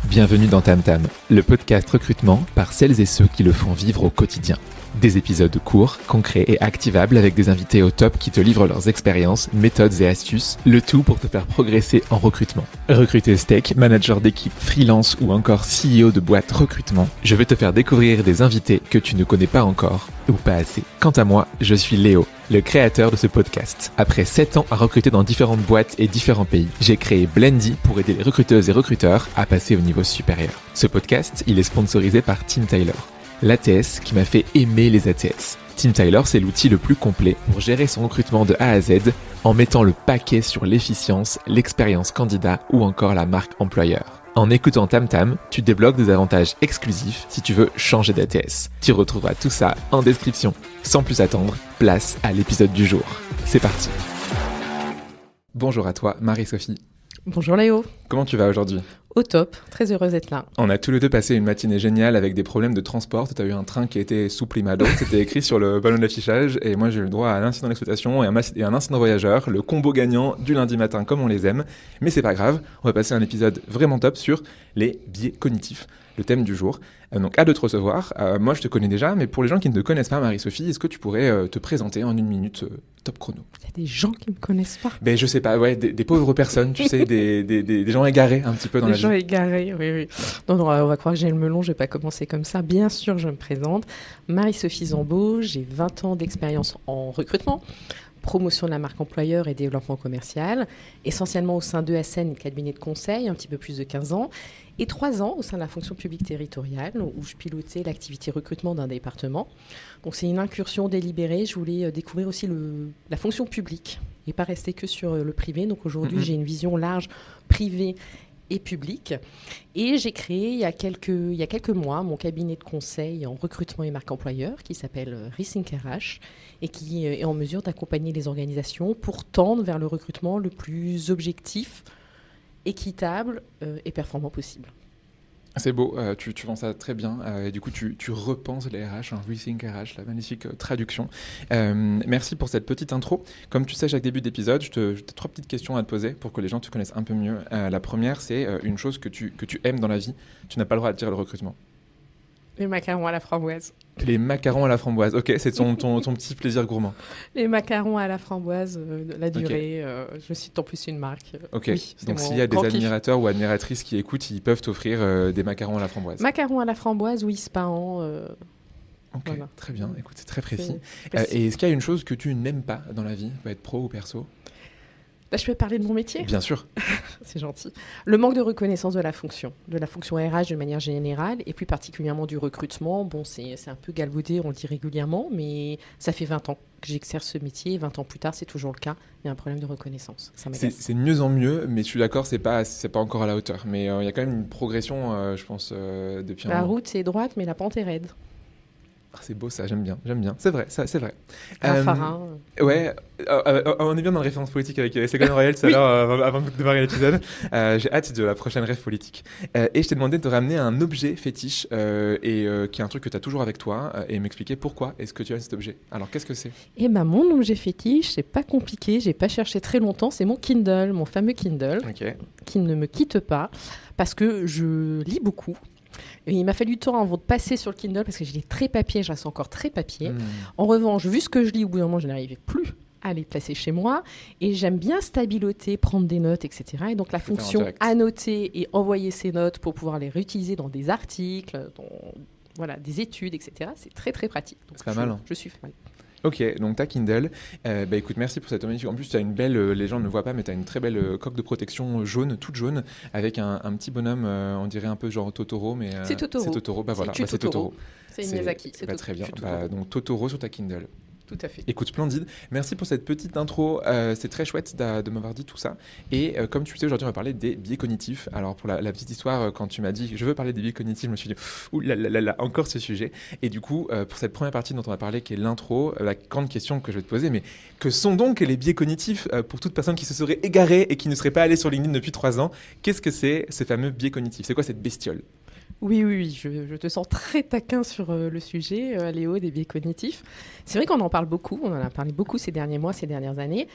Bienvenue dans Tam Tam, le podcast recrutement par celles et ceux qui le font vivre au quotidien. Des épisodes courts, concrets et activables avec des invités au top qui te livrent leurs expériences, méthodes et astuces, le tout pour te faire progresser en recrutement. Recruteuse tech, manager d'équipe, freelance ou encore CEO de boîte recrutement, je vais te faire découvrir des invités que tu ne connais pas encore ou pas assez. Quant à moi, je suis Léo, le créateur de ce podcast. Après 7 ans à recruter dans différentes boîtes et différents pays, j'ai créé Blendy pour aider les recruteuses et recruteurs à passer au niveau supérieur. Ce podcast, il est sponsorisé par Team Tyler, l'ATS qui m'a fait aimer les ATS. Team Tyler, c'est l'outil le plus complet pour gérer son recrutement de A à Z en mettant le paquet sur l'efficience, l'expérience candidat ou encore la marque employeur. En écoutant Tam Tam, tu débloques des avantages exclusifs si tu veux changer d'ATS. Tu retrouveras tout ça en description. Sans plus attendre, place à l'épisode du jour. C'est parti. Bonjour à toi, Marie-Sophie. Bonjour Léo. Comment tu vas aujourd'hui ? Au top, très heureuse d'être là. On a tous les deux passé une matinée géniale avec des problèmes de transport. Tu as eu un train qui était sous Plimado, c'était écrit sur le ballon d'affichage et moi j'ai eu le droit à un incident d'exploitation et un incident voyageur, le combo gagnant du lundi matin comme on les aime. Mais c'est pas grave, on va passer un épisode vraiment top sur les biais cognitifs, le thème du jour. Donc, hâte de te recevoir. Moi, je te connais déjà, mais pour les gens qui ne te connaissent pas, Marie-Sophie, est-ce que tu pourrais te présenter en 1 minute top chrono ? Il y a des gens qui ne me connaissent pas. Ben, je sais pas, ouais, des pauvres personnes, tu sais, des gens égarés un petit peu dans la vie. Des gens égarés, oui. Non, on va croire que j'ai le melon, je ne vais pas commencer comme ça. Bien sûr, je me présente. Marie-Sophie Zambeau, j'ai 20 ans d'expérience en recrutement, promotion de la marque employeur et développement commercial, essentiellement au sein d'ESN, cabinet de conseil, un petit peu plus de 15 ans, et 3 ans au sein de la fonction publique territoriale, où je pilotais l'activité recrutement d'un département. Donc c'est une incursion délibérée, je voulais découvrir aussi la fonction publique, et pas rester que sur le privé. Donc aujourd'hui, j'ai une vision large, privée et publique. Et j'ai créé il y a quelques mois mon cabinet de conseil en recrutement et marque employeur qui s'appelle Rethink RH et qui est en mesure d'accompagner les organisations pour tendre vers le recrutement le plus objectif, équitable et performant possible. C'est beau, tu vends ça très bien et du coup tu repenses les RH, Rethink RH, la magnifique traduction. Merci pour cette petite intro. Comme tu sais, chaque début d'épisode, j'ai 3 petites questions à te poser pour que les gens te connaissent un peu mieux. La première, c'est une chose que tu aimes dans la vie. Tu n'as pas le droit de dire le recrutement. Les macarons à la framboise. Les macarons à la framboise, ok, c'est ton petit plaisir gourmand. Les macarons à la framboise, la durée, je cite en plus une marque. Ok, oui, donc s'il y a des admirateurs ou admiratrices qui écoutent, ils peuvent t'offrir des macarons à la framboise. Macarons à la framboise, oui, Spahan. Ok, voilà. Très bien, écoute, c'est très précis. Et est-ce qu'il y a une chose que tu n'aimes pas dans la vie, peut être pro ou perso ? Là, je peux parler de mon métier ? Bien sûr. C'est gentil. Le manque de reconnaissance de la fonction RH de manière générale, et plus particulièrement du recrutement. Bon, c'est un peu galvaudé, on le dit régulièrement, mais ça fait 20 ans que j'exerce ce métier. 20 ans plus tard, c'est toujours le cas. Il y a un problème de reconnaissance. Ça m'agace. C'est de mieux en mieux, mais je suis d'accord, c'est pas encore à la hauteur. Mais il y a quand même une progression, je pense, depuis un moment. La route, c'est droite, mais la pente est raide. C'est beau ça, j'aime bien. C'est vrai, ça, c'est vrai. Raffarin. Ouais, on est bien dans la référence politique avec Ségolène Royal tout à l'heure, avant de démarrer l'épisode. J'ai hâte de la prochaine rêve politique. Et je t'ai demandé de te ramener un objet fétiche, qui est un truc que tu as toujours avec toi, et m'expliquer pourquoi est-ce que tu as cet objet. Alors, qu'est-ce que c'est ? Eh ben, mon objet fétiche, c'est pas compliqué, j'ai pas cherché très longtemps, c'est mon Kindle, mon fameux Kindle, qui ne me quitte pas, parce que je lis beaucoup. Et il m'a fallu du temps avant de passer sur le Kindle parce que je lis très papier, je reste encore très papier. En revanche, vu ce que je lis, au bout d'un moment, je n'arrivais plus à les placer chez moi. Et j'aime bien stabiloter, prendre des notes, etc. Et donc la fonction annoter et envoyer ces notes pour pouvoir les réutiliser dans des articles, dans des études, etc. C'est très très pratique. Donc, c'est pas mal. Je suis fan. Ok, donc ta Kindle, écoute, merci pour cette magnifique. En plus, tu as une belle, les gens ne le voient pas, mais tu as une très belle coque de protection jaune, toute jaune, avec un petit bonhomme, on dirait un peu genre Totoro, mais c'est Totoro. C'est Totoro, c'est Totoro. C'est Miyazaki. Très bien. Donc Totoro sur ta Kindle. Tout à fait. Écoute, splendide. Merci pour cette petite intro. C'est très chouette de m'avoir dit tout ça. Et comme tu sais, aujourd'hui, on va parler des biais cognitifs. Alors, pour la petite histoire, quand tu m'as dit « je veux parler des biais cognitifs », je me suis dit « ouh là là là, encore ce sujet ». Et du coup, pour cette première partie dont on va parler, qui est l'intro, la grande question que je vais te poser, mais que sont donc les biais cognitifs pour toute personne qui se serait égarée et qui ne serait pas allée sur LinkedIn depuis 3 ans ? Qu'est-ce que c'est, ces fameux biais cognitifs ? C'est quoi cette bestiole ? Oui, je te sens très taquin sur le sujet, Léo, des biais cognitifs. C'est vrai qu'on en parle beaucoup, on en a parlé beaucoup ces derniers mois, ces dernières années.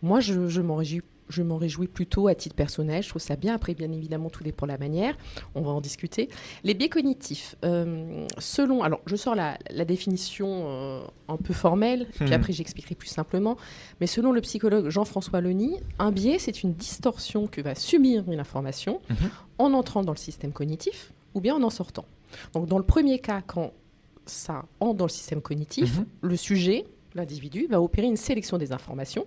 Moi, je m'en réjouis. Je m'en réjouis plutôt à titre personnel. Je trouve ça bien. Après, bien évidemment, tout dépend de la manière. On va en discuter. Les biais cognitifs, selon... Alors, je sors la définition un peu formelle, puis après, j'expliquerai plus simplement. Mais selon le psychologue Jean-François Lony, un biais, c'est une distorsion que va subir une information en entrant dans le système cognitif ou bien en sortant. Donc, dans le premier cas, quand ça entre dans le système cognitif, le sujet... L'individu va opérer une sélection des informations.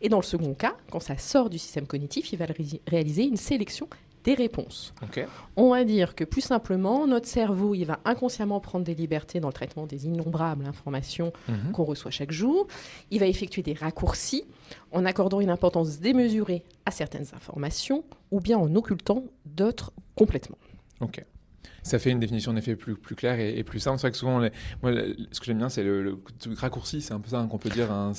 Et dans le second cas, quand ça sort du système cognitif, il va réaliser une sélection des réponses. Okay. On va dire que plus simplement, notre cerveau, il va inconsciemment prendre des libertés dans le traitement des innombrables informations qu'on reçoit chaque jour. Il va effectuer des raccourcis en accordant une importance démesurée à certaines informations ou bien en occultant d'autres complètement. Ok. Ça fait une définition en effet plus claire et plus simple. C'est vrai que souvent, moi, ce que j'aime bien, c'est le raccourci. C'est un peu ça qu'on peut dire. Hein,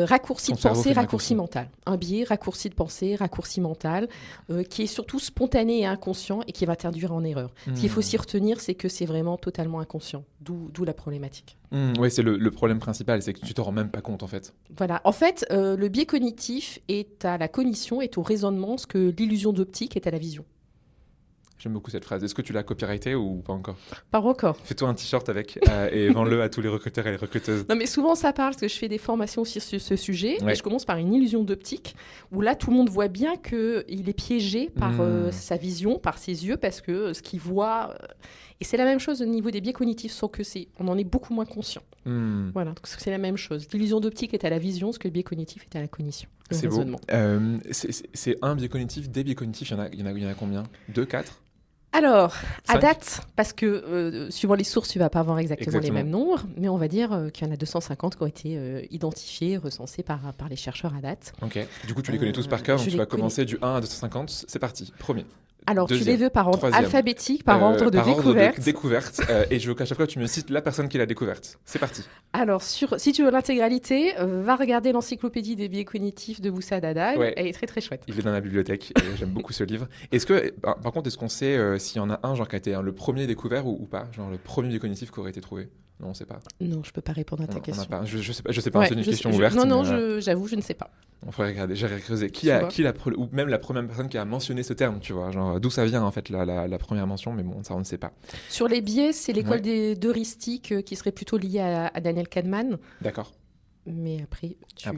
raccourci de pensée, raccourci mental. Un biais, raccourci de pensée, raccourci mental, qui est surtout spontané et inconscient et qui va t'induire en erreur. Ce qu'il faut s'y retenir, c'est que c'est vraiment totalement inconscient. D'où la problématique. Oui, c'est le problème principal, c'est que tu t'en rends même pas compte en fait. Voilà. En fait, le biais cognitif est à la cognition, est au raisonnement, ce que l'illusion d'optique est à la vision. J'aime beaucoup cette phrase. Est-ce que tu l'as copyrightée ou pas encore ? Pas encore. Fais-toi un t-shirt avec et vends-le à tous les recruteurs et les recruteuses. Non, mais souvent ça parle parce que je fais des formations sur ce sujet. Ouais. Et je commence par une illusion d'optique où là, tout le monde voit bien qu'il est piégé par sa vision, par ses yeux, parce que ce qu'il voit... Et c'est la même chose au niveau des biais cognitifs, sauf que on en est beaucoup moins conscient. Voilà, donc c'est la même chose. L'illusion d'optique est à la vision, ce que le biais cognitif est à la cognition. C'est beau. C'est un biais cognitif, des biais cognitifs, il y en a combien ? 2, 4 ? Alors, à date, parce que suivant les sources, tu ne vas pas avoir exactement les mêmes nombres, mais on va dire qu'il y en a 250 qui ont été identifiés, recensés par les chercheurs à date. Ok, du coup tu les connais tous par cœur, donc tu vas commencer du 1 à 250, c'est parti, premier. Alors, deuxième, tu les veux par ordre troisième, alphabétique, par ordre de découverte. Ordre de découverte, et je veux qu'à chaque fois tu me cites la personne qui l'a découverte. C'est parti. Alors, si tu veux l'intégralité, va regarder l'encyclopédie des biais cognitifs de Moussa Dadal. Ouais. Elle est très très chouette. Il est dans la bibliothèque, et j'aime beaucoup ce livre. Est-ce que, par contre, est-ce qu'on sait s'il y en a un genre qui a été le premier découvert ou pas ? Genre le premier biais cognitif qui aurait été trouvé ? Non, on ne sait pas. Non, je ne peux pas répondre à ta question. Pas. Je sais pas, c'est une question ouverte. Non, j'avoue, je ne sais pas. On faudrait regarder, j'ai creusé. Ou même la première personne qui a mentionné ce terme, tu vois, genre d'où ça vient en fait la première mention, mais bon, ça on ne sait pas. Sur les biais, c'est l'école d'heuristique qui serait plutôt liée à Daniel Kahneman. D'accord. Mais après,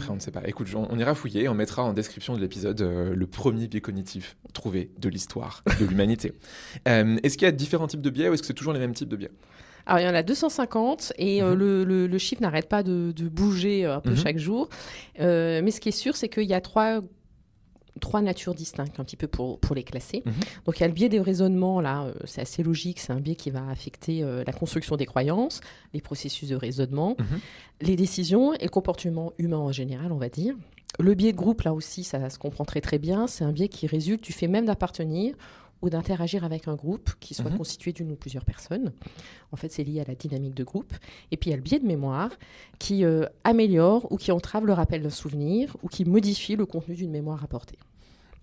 on ne sait pas. Écoute, on ira fouiller, on mettra en description de l'épisode le premier biais cognitif trouvé de l'histoire de l'humanité. Est-ce qu'il y a différents types de biais ou est-ce que c'est toujours les mêmes types de biais ? Alors, il y en a 250 et le chiffre n'arrête pas de bouger un peu chaque jour. Mais ce qui est sûr, c'est qu'il y a trois natures distinctes, un petit peu pour les classer. Donc, il y a le biais de raisonnement, là, c'est assez logique, c'est un biais qui va affecter la construction des croyances, les processus de raisonnement, les décisions et le comportement humain en général, on va dire. Le biais de groupe, là aussi, ça se comprend très très bien, c'est un biais qui résulte du fait même d'appartenir ou d'interagir avec un groupe qui soit constitué d'une ou plusieurs personnes. En fait, c'est lié à la dynamique de groupe. Et puis, il y a le biais de mémoire qui améliore ou qui entrave le rappel d'un souvenir ou qui modifie le contenu d'une mémoire rapportée.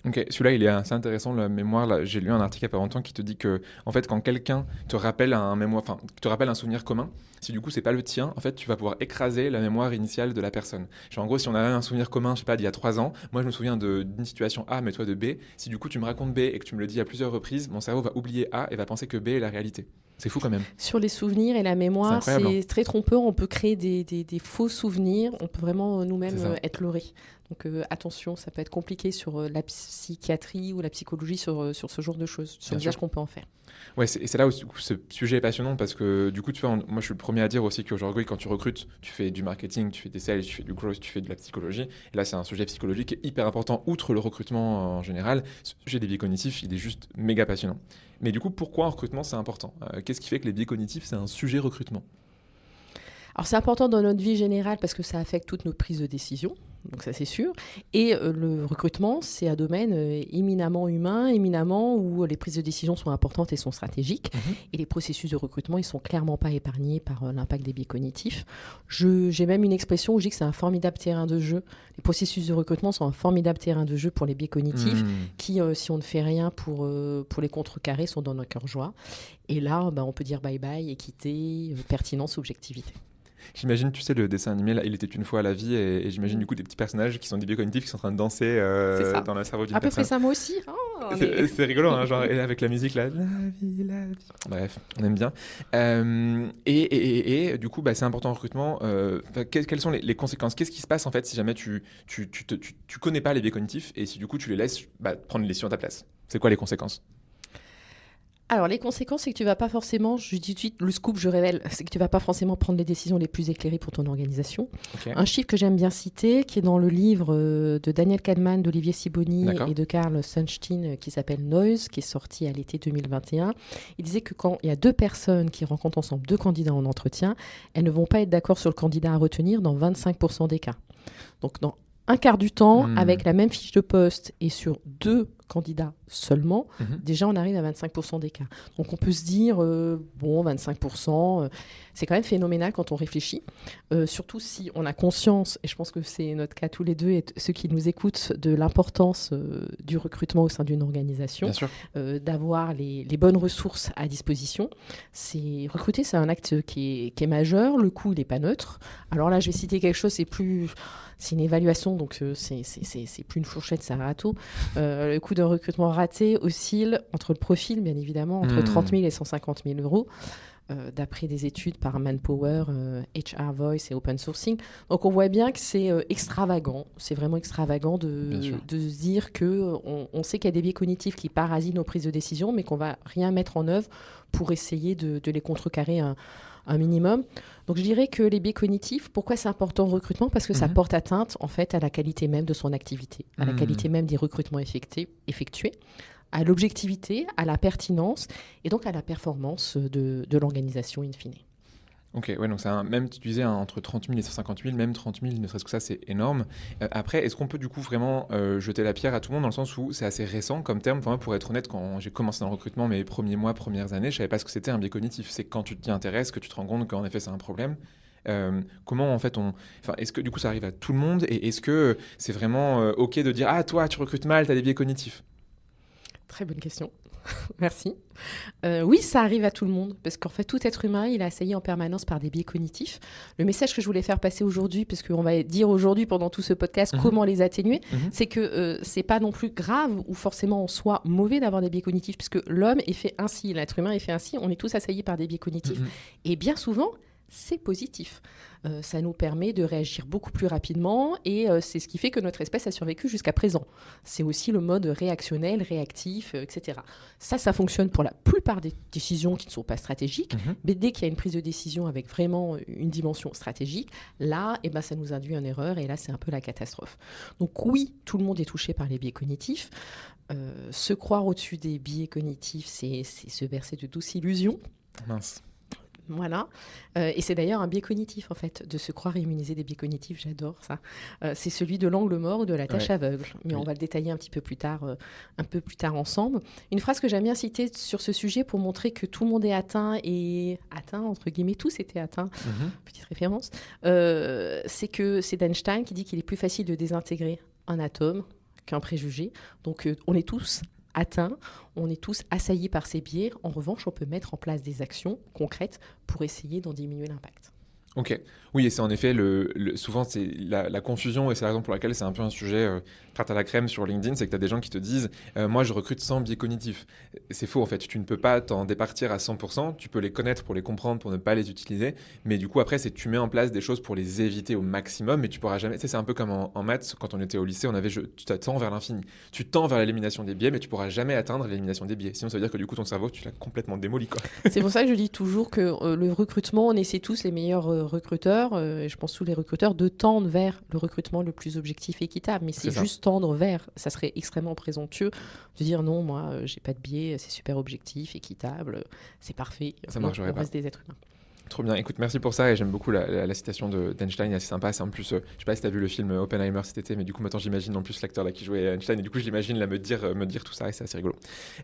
Ok, celui-là, il est assez intéressant, la mémoire. Là, j'ai lu un article il y a pas longtemps qui te dit que, en fait, quand quelqu'un te rappelle un souvenir commun, si du coup, c'est pas le tien, en fait, tu vas pouvoir écraser la mémoire initiale de la personne. Genre, en gros, si on a un souvenir commun, je sais pas, d'il y a 3 ans, moi, je me souviens d'une situation A, mais toi de B. Si du coup, tu me racontes B et que tu me le dis à plusieurs reprises, mon cerveau va oublier A et va penser que B est la réalité. C'est fou quand même. Sur les souvenirs et la mémoire, c'est très trompeur. On peut créer des faux souvenirs. On peut vraiment nous-mêmes être leurrés. Donc attention, ça peut être compliqué sur la psychiatrie ou la psychologie sur ce genre de choses, sur l'usage qu'on peut en faire. Ouais, c'est là où ce sujet est passionnant parce que du coup, tu vois, moi je suis le premier à dire aussi qu'aujourd'hui, quand tu recrutes, tu fais du marketing, tu fais des sales, tu fais du growth, tu fais de la psychologie. Et là, c'est un sujet psychologique qui est hyper important, outre le recrutement en général. Ce sujet des biais cognitifs, il est juste méga passionnant. Mais du coup, pourquoi en recrutement, c'est important ? Qu'est-ce qui fait que les biais cognitifs, c'est un sujet recrutement ? Alors, c'est important dans notre vie générale parce que ça affecte toutes nos prises de décision. Donc ça, c'est sûr. Et le recrutement, c'est un domaine éminemment humain, éminemment où les prises de décision sont importantes et sont stratégiques. Et les processus de recrutement, ils ne sont clairement pas épargnés par l'impact des biais cognitifs. J'ai même une expression où je dis que c'est un formidable terrain de jeu. Les processus de recrutement sont un formidable terrain de jeu pour les biais cognitifs qui, si on ne fait rien pour les contrecarrer, sont dans notre cœur joie. Et là, on peut dire bye-bye, équité, pertinence, objectivité. J'imagine, tu sais, le dessin animé, là, Il était une fois à la vie, et j'imagine du coup des petits personnages qui sont des biais cognitifs qui sont en train de danser dans le cerveau d'une À peu personne. près ça, moi aussi. C'est rigolo, hein, genre, et avec la musique là, la vie, la vie. Bref, on aime bien. Et du coup, c'est important en recrutement. Quelles sont les conséquences? Qu'est-ce qui se passe en fait si jamais tu connais pas les biais cognitifs et si du coup tu les laisses prendre les décisions à ta place? C'est quoi les conséquences? Alors, les conséquences, c'est que tu vas pas forcément, je dis tout de suite, le scoop, je révèle, c'est que tu vas pas forcément prendre les décisions les plus éclairées pour ton organisation. Okay. Un chiffre que j'aime bien citer, qui est dans le livre de Daniel Kahneman, d'Olivier Sibony et de Carl Sunstein, qui s'appelle Noise, qui est sorti à l'été 2021. Il disait que quand il y a 2 personnes qui rencontrent ensemble 2 candidats en entretien, elles ne vont pas être d'accord sur le candidat à retenir dans 25% des cas. Donc, dans un quart du temps, avec la même fiche de poste et sur 2 candidats seulement, déjà on arrive à 25% des cas. Donc on peut se dire, 25%, c'est quand même phénoménal quand on réfléchit, surtout si on a conscience, et je pense que c'est notre cas tous les deux, et ceux qui nous écoutent, de l'importance du recrutement au sein d'une organisation, d'avoir les bonnes ressources à disposition. Recruter, c'est un acte qui est majeur, le coût il n'est pas neutre. Alors là je vais citer quelque chose, c'est une évaluation, donc c'est plus une fourchette, c'est un râteau. Le coût d'un recrutement raté oscille entre le profil, bien évidemment, entre 30 000 et 150 000 euros, d'après des études par Manpower, HR Voice et Open Sourcing. Donc on voit bien que c'est extravagant, c'est vraiment extravagant de se dire qu'on sait qu'il y a des biais cognitifs qui parasitent nos prises de décision, mais qu'on va rien mettre en œuvre pour essayer de les contrecarrer un minimum. Donc je dirais que les biais cognitifs, pourquoi c'est important au recrutement? Parce que ça porte atteinte en fait à la qualité même de son activité, à la qualité même des recrutements effectués, à l'objectivité, à la pertinence et donc à la performance de l'organisation in fine. Ok, ouais, donc même tu disais entre 30 000 et 150 000, même 30 000, ne serait-ce que ça, c'est énorme. Après, est-ce qu'on peut du coup vraiment jeter la pierre à tout le monde dans le sens où c'est assez récent comme terme? Enfin, pour être honnête, quand j'ai commencé dans le recrutement, mes premiers mois, premières années, je savais pas ce que c'était un biais cognitif. C'est quand tu t'y intéresses que tu te rends compte qu'en effet c'est un problème. Comment en fait est-ce que du coup ça arrive à tout le monde et est-ce que c'est vraiment ok de dire toi tu recrutes mal, t'as des biais cognitifs? Très bonne question. Merci. Oui, ça arrive à tout le monde, parce qu'en fait, tout être humain, il est assailli en permanence par des biais cognitifs. Le message que je voulais faire passer aujourd'hui, parce qu'on va dire aujourd'hui pendant tout ce podcast comment les atténuer, c'est que c'est pas non plus grave ou forcément en soi mauvais d'avoir des biais cognitifs, puisque l'homme est fait ainsi, l'être humain est fait ainsi, on est tous assaillis par des biais cognitifs. Et bien souvent, c'est positif. Ça nous permet de réagir beaucoup plus rapidement et c'est ce qui fait que notre espèce a survécu jusqu'à présent. C'est aussi le mode réactionnel, réactif, etc. Ça fonctionne pour la plupart des décisions qui ne sont pas stratégiques. Mais dès qu'il y a une prise de décision avec vraiment une dimension stratégique, là, ça nous induit en erreur et là, c'est un peu la catastrophe. Donc oui, tout le monde est touché par les biais cognitifs. Se croire au-dessus des biais cognitifs, c'est se bercer de douces illusions. Mince. Voilà. Et c'est d'ailleurs un biais cognitif, en fait, de se croire immunisé des biais cognitifs. J'adore ça. C'est celui de l'angle mort ou de la tâche aveugle. Mais on va le détailler un peu plus tard ensemble. Une phrase que j'aime bien citer sur ce sujet pour montrer que tout le monde est atteint, entre guillemets, tous étaient atteints, petite référence, c'est d'Einstein qui dit qu'il est plus facile de désintégrer un atome qu'un préjugé. Donc, on est tous atteints, on est tous assaillis par ces biais. En revanche, on peut mettre en place des actions concrètes pour essayer d'en diminuer l'impact. Ok, oui, et c'est en effet souvent c'est la confusion, et c'est la raison pour laquelle c'est un peu un sujet tarte à la crème sur LinkedIn, c'est que tu as des gens qui te disent moi je recrute sans biais cognitif. C'est faux en fait, tu ne peux pas t'en départir à 100%, tu peux les connaître pour les comprendre, pour ne pas les utiliser, mais du coup après tu mets en place des choses pour les éviter au maximum, mais tu pourras jamais, c'est un peu comme en maths, quand on était au lycée, tu t'attends vers l'infini, tu tends vers l'élimination des biais, mais tu pourras jamais atteindre l'élimination des biais, sinon ça veut dire que du coup ton cerveau tu l'as complètement démoli quoi. C'est pour ça que je dis toujours que le recrutement, on essaie tous les meilleurs recruteurs, et je pense tous les recruteurs, de tendre vers le recrutement le plus objectif et équitable. Mais c'est juste tendre vers. Ça serait extrêmement présomptueux de dire non, moi, j'ai pas de biais, c'est super objectif, équitable, c'est parfait. Ça marcherait pas. On reste des êtres humains. Trop bien, écoute, merci pour ça et j'aime beaucoup la citation d'Einstein, assez sympa, c'est en plus, je sais pas si t'as vu le film Oppenheimer cet été, mais du coup maintenant j'imagine en plus l'acteur là qui jouait Einstein et du coup je l'imagine là me dire tout ça et c'est assez rigolo.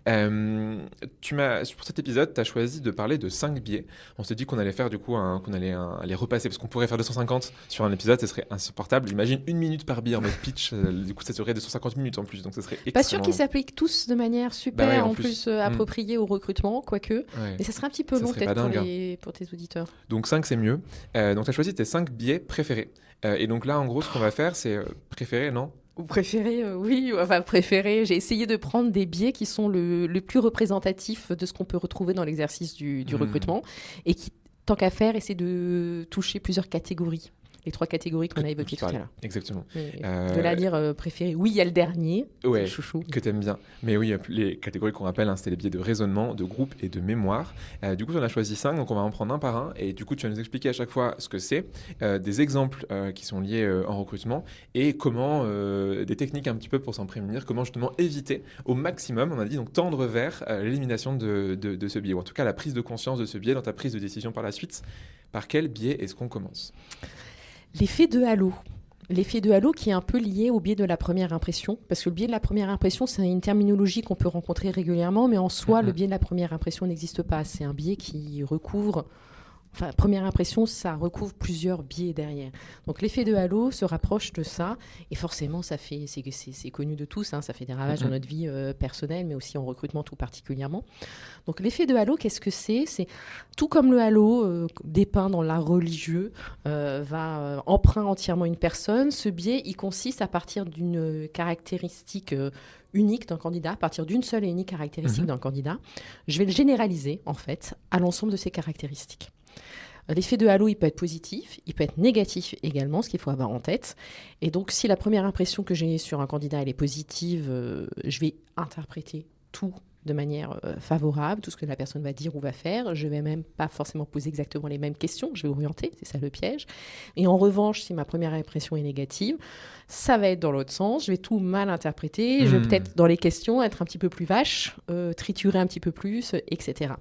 Pour cet épisode, t'as choisi de parler de 5 biais, on s'est dit qu'on allait faire du coup, qu'on allait les repasser parce qu'on pourrait faire 250 sur un épisode, ce serait insupportable, imagine 1 minute par biais en mode pitch, du coup ça serait 250 minutes en plus, donc ça serait extrêmement... Pas sûr qu'ils s'appliquent tous de manière super en plus appropriée au recrutement, quoique, mais ça serait un petit peu long peut-être pour tes auditeurs. auditeurs. Donc 5, c'est mieux. Donc tu as choisi tes 5 biais préférés. Et donc là, en gros, ce qu'on va faire, c'est préférer, non ? Ou préféré, oui, enfin préféré. J'ai essayé de prendre des biais qui sont le plus représentatifs de ce qu'on peut retrouver dans l'exercice du recrutement et qui, tant qu'à faire, essaient de toucher plusieurs catégories. Les 3 catégories qu'on a évoquées tout à l'heure. Exactement. De la dire préféré. Oui, il y a le dernier, ouais, chouchou. Que tu aimes bien. Mais oui, les catégories qu'on rappelle, c'était les biais de raisonnement, de groupe et de mémoire. Du coup, on a choisi 5, donc on va en prendre un par un. Et du coup, tu vas nous expliquer à chaque fois ce que c'est, des exemples qui sont liés en recrutement et comment, des techniques un petit peu pour s'en prémunir, comment justement éviter au maximum, on a dit, donc tendre vers l'élimination de ce biais, ou en tout cas la prise de conscience de ce biais dans ta prise de décision par la suite. Par quel biais est-ce qu'on commence ? L'effet de halo. L'effet de halo qui est un peu lié au biais de la première impression, parce que le biais de la première impression, c'est une terminologie qu'on peut rencontrer régulièrement, mais en soi, le biais de la première impression n'existe pas. C'est un biais qui recouvre... Enfin, première impression, ça recouvre plusieurs biais derrière. Donc l'effet de halo se rapproche de ça, et forcément, c'est connu de tous, hein, ça fait des ravages dans notre vie personnelle, mais aussi en recrutement tout particulièrement. Donc l'effet de halo, qu'est-ce que c'est ? C'est tout comme le halo dépeint dans l'art religieux va empreindre entièrement une personne. Ce biais, il consiste à partir d'une caractéristique unique d'un candidat, à partir d'une seule et unique caractéristique d'un candidat. Je vais le généraliser, en fait, à l'ensemble de ces caractéristiques. L'effet de halo, il peut être positif, il peut être négatif également, ce qu'il faut avoir en tête. Et donc, si la première impression que j'ai sur un candidat, elle est positive, je vais interpréter tout de manière favorable, tout ce que la personne va dire ou va faire. Je ne vais même pas forcément poser exactement les mêmes questions, je vais orienter, c'est ça le piège. Et en revanche, si ma première impression est négative, ça va être dans l'autre sens, je vais tout mal interpréter, je vais peut-être dans les questions être un petit peu plus vache, triturer un petit peu plus, etc.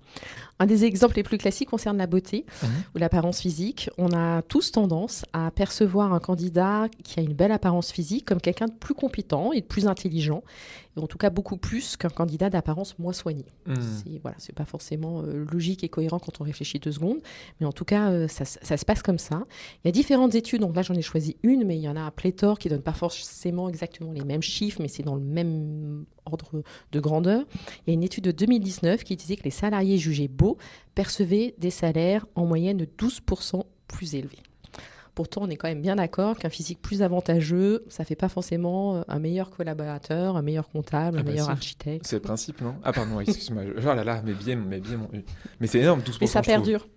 Un des exemples les plus classiques concerne la beauté ou l'apparence physique. On a tous tendance à percevoir un candidat qui a une belle apparence physique comme quelqu'un de plus compétent et de plus intelligent, et en tout cas beaucoup plus qu'un candidat d'apparence moins soignée. C'est pas forcément logique et cohérent quand on réfléchit 2 secondes, mais en tout cas, ça se passe comme ça. Il y a différentes études, donc là j'en ai choisi une, mais il y en a à pléthore qui ne donnent pas forcément exactement les mêmes chiffres, mais c'est dans le même ordre de grandeur. Il y a une étude de 2019 qui disait que les salariés jugés beaux percevaient des salaires en moyenne de 12% plus élevés. Pourtant, on est quand même bien d'accord qu'un physique plus avantageux, ça ne fait pas forcément un meilleur collaborateur, un meilleur comptable, un meilleur architecte. C'est le principe, non ? Ah pardon, excuse-moi. Oh là là, mes biais m'ont eu. Mais c'est énorme, 12%. Mais ça perdure.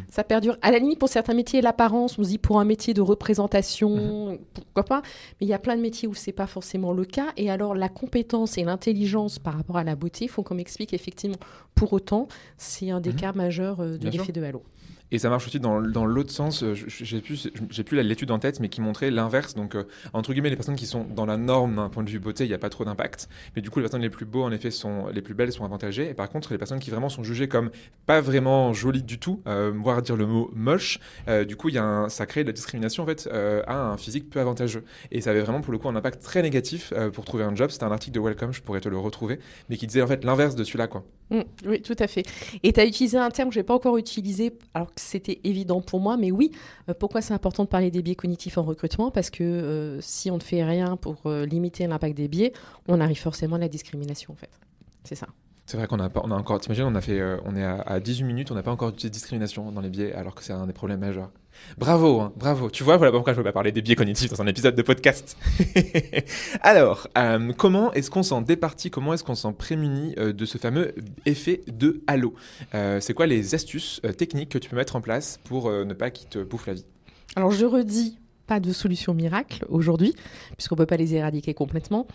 Ça perdure. À la limite, pour certains métiers, l'apparence, on se dit pour un métier de représentation, pourquoi pas ? Mais il y a plein de métiers où ce n'est pas forcément le cas. Et alors, la compétence et l'intelligence par rapport à la beauté, il faut qu'on m'explique effectivement. Pour autant, c'est un des cas majeurs de l'effet de halo. Et ça marche aussi dans l'autre sens. J'ai plus l'étude en tête, mais qui montrait l'inverse. Donc, entre guillemets, les personnes qui sont dans la norme d'un point de vue beauté, il n'y a pas trop d'impact. Mais du coup, les personnes les plus beaux, en effet, les plus belles sont avantagées. Et par contre, les personnes qui vraiment sont jugées comme pas vraiment jolies du tout, voire dire le mot moche, du coup, ça crée de la discrimination en fait à un physique peu avantageux. Et ça avait vraiment pour le coup un impact très négatif pour trouver un job. C'était un article de Welcome, je pourrais te le retrouver, mais qui disait en fait l'inverse de celui-là, quoi. Oui, tout à fait. Et tu as utilisé un terme que je n'ai pas encore utilisé, alors que c'était évident pour moi, mais oui, pourquoi c'est important de parler des biais cognitifs en recrutement ? Parce que si on ne fait rien pour limiter l'impact des biais, on arrive forcément à la discrimination, en fait. C'est ça. C'est vrai qu'on a encore, t'imagines, on est à 18 minutes, on n'a pas encore utilisé discrimination dans les biais, alors que c'est un des problèmes majeurs. Bravo, hein, bravo. Tu vois, voilà pourquoi je ne peux pas parler des biais cognitifs dans un épisode de podcast. Alors, comment est-ce qu'on s'en départit ? Comment est-ce qu'on s'en prémunit de ce fameux effet de halo ? C'est quoi les astuces techniques que tu peux mettre en place pour ne pas qu'il te bouffe la vie ? Alors, je redis, pas de solution miracle aujourd'hui, puisqu'on ne peut pas les éradiquer complètement.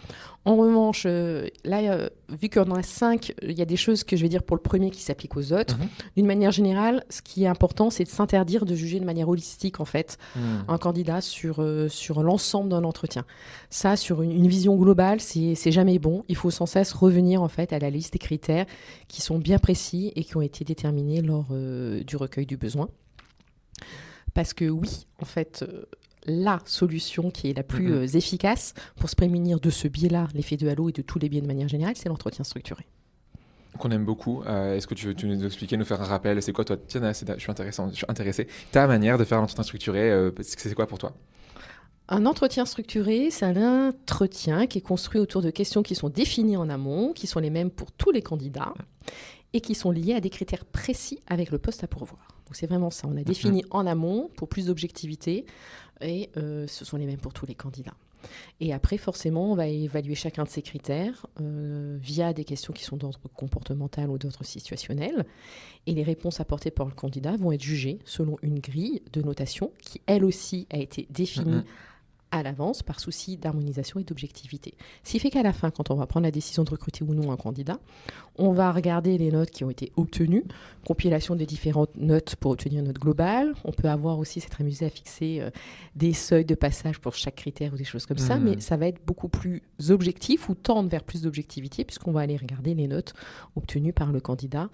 En revanche, là, vu qu'on en a 5, il y a des choses que je vais dire pour le premier qui s'appliquent aux autres. D'une manière générale, ce qui est important, c'est de s'interdire de juger de manière holistique, en fait, un candidat sur l'ensemble d'un entretien. Ça, sur une vision globale, c'est jamais bon. Il faut sans cesse revenir, en fait, à la liste des critères qui sont bien précis et qui ont été déterminés lors du recueil du besoin. Parce que oui, en fait... la solution qui est la plus efficace pour se prémunir de ce biais-là, l'effet de halo et de tous les biais de manière générale, c'est l'entretien structuré. Qu'on aime beaucoup. Est-ce que tu veux nous expliquer, nous faire un rappel ? C'est quoi toi ? Tiens, je suis intéressé. Ta manière de faire l'entretien structuré, c'est quoi pour toi ? Un entretien structuré, c'est un entretien qui est construit autour de questions qui sont définies en amont, qui sont les mêmes pour tous les candidats et qui sont liées à des critères précis avec le poste à pourvoir. Donc c'est vraiment ça. On a défini en amont pour plus d'objectivité et ce sont les mêmes pour tous les candidats. Et après, forcément, on va évaluer chacun de ces critères via des questions qui sont d'ordre comportemental ou d'ordre situationnel. Et les réponses apportées par le candidat vont être jugées selon une grille de notation qui, elle aussi, a été définie à l'avance par souci d'harmonisation et d'objectivité. Ce qui fait qu'à la fin, quand on va prendre la décision de recruter ou non un candidat, on va regarder les notes qui ont été obtenues, compilation des différentes notes pour obtenir une note globale. On peut avoir aussi, s'être amusé à fixer des seuils de passage pour chaque critère ou des choses comme ça, mais ça va être beaucoup plus objectif ou tendre vers plus d'objectivité puisqu'on va aller regarder les notes obtenues par le candidat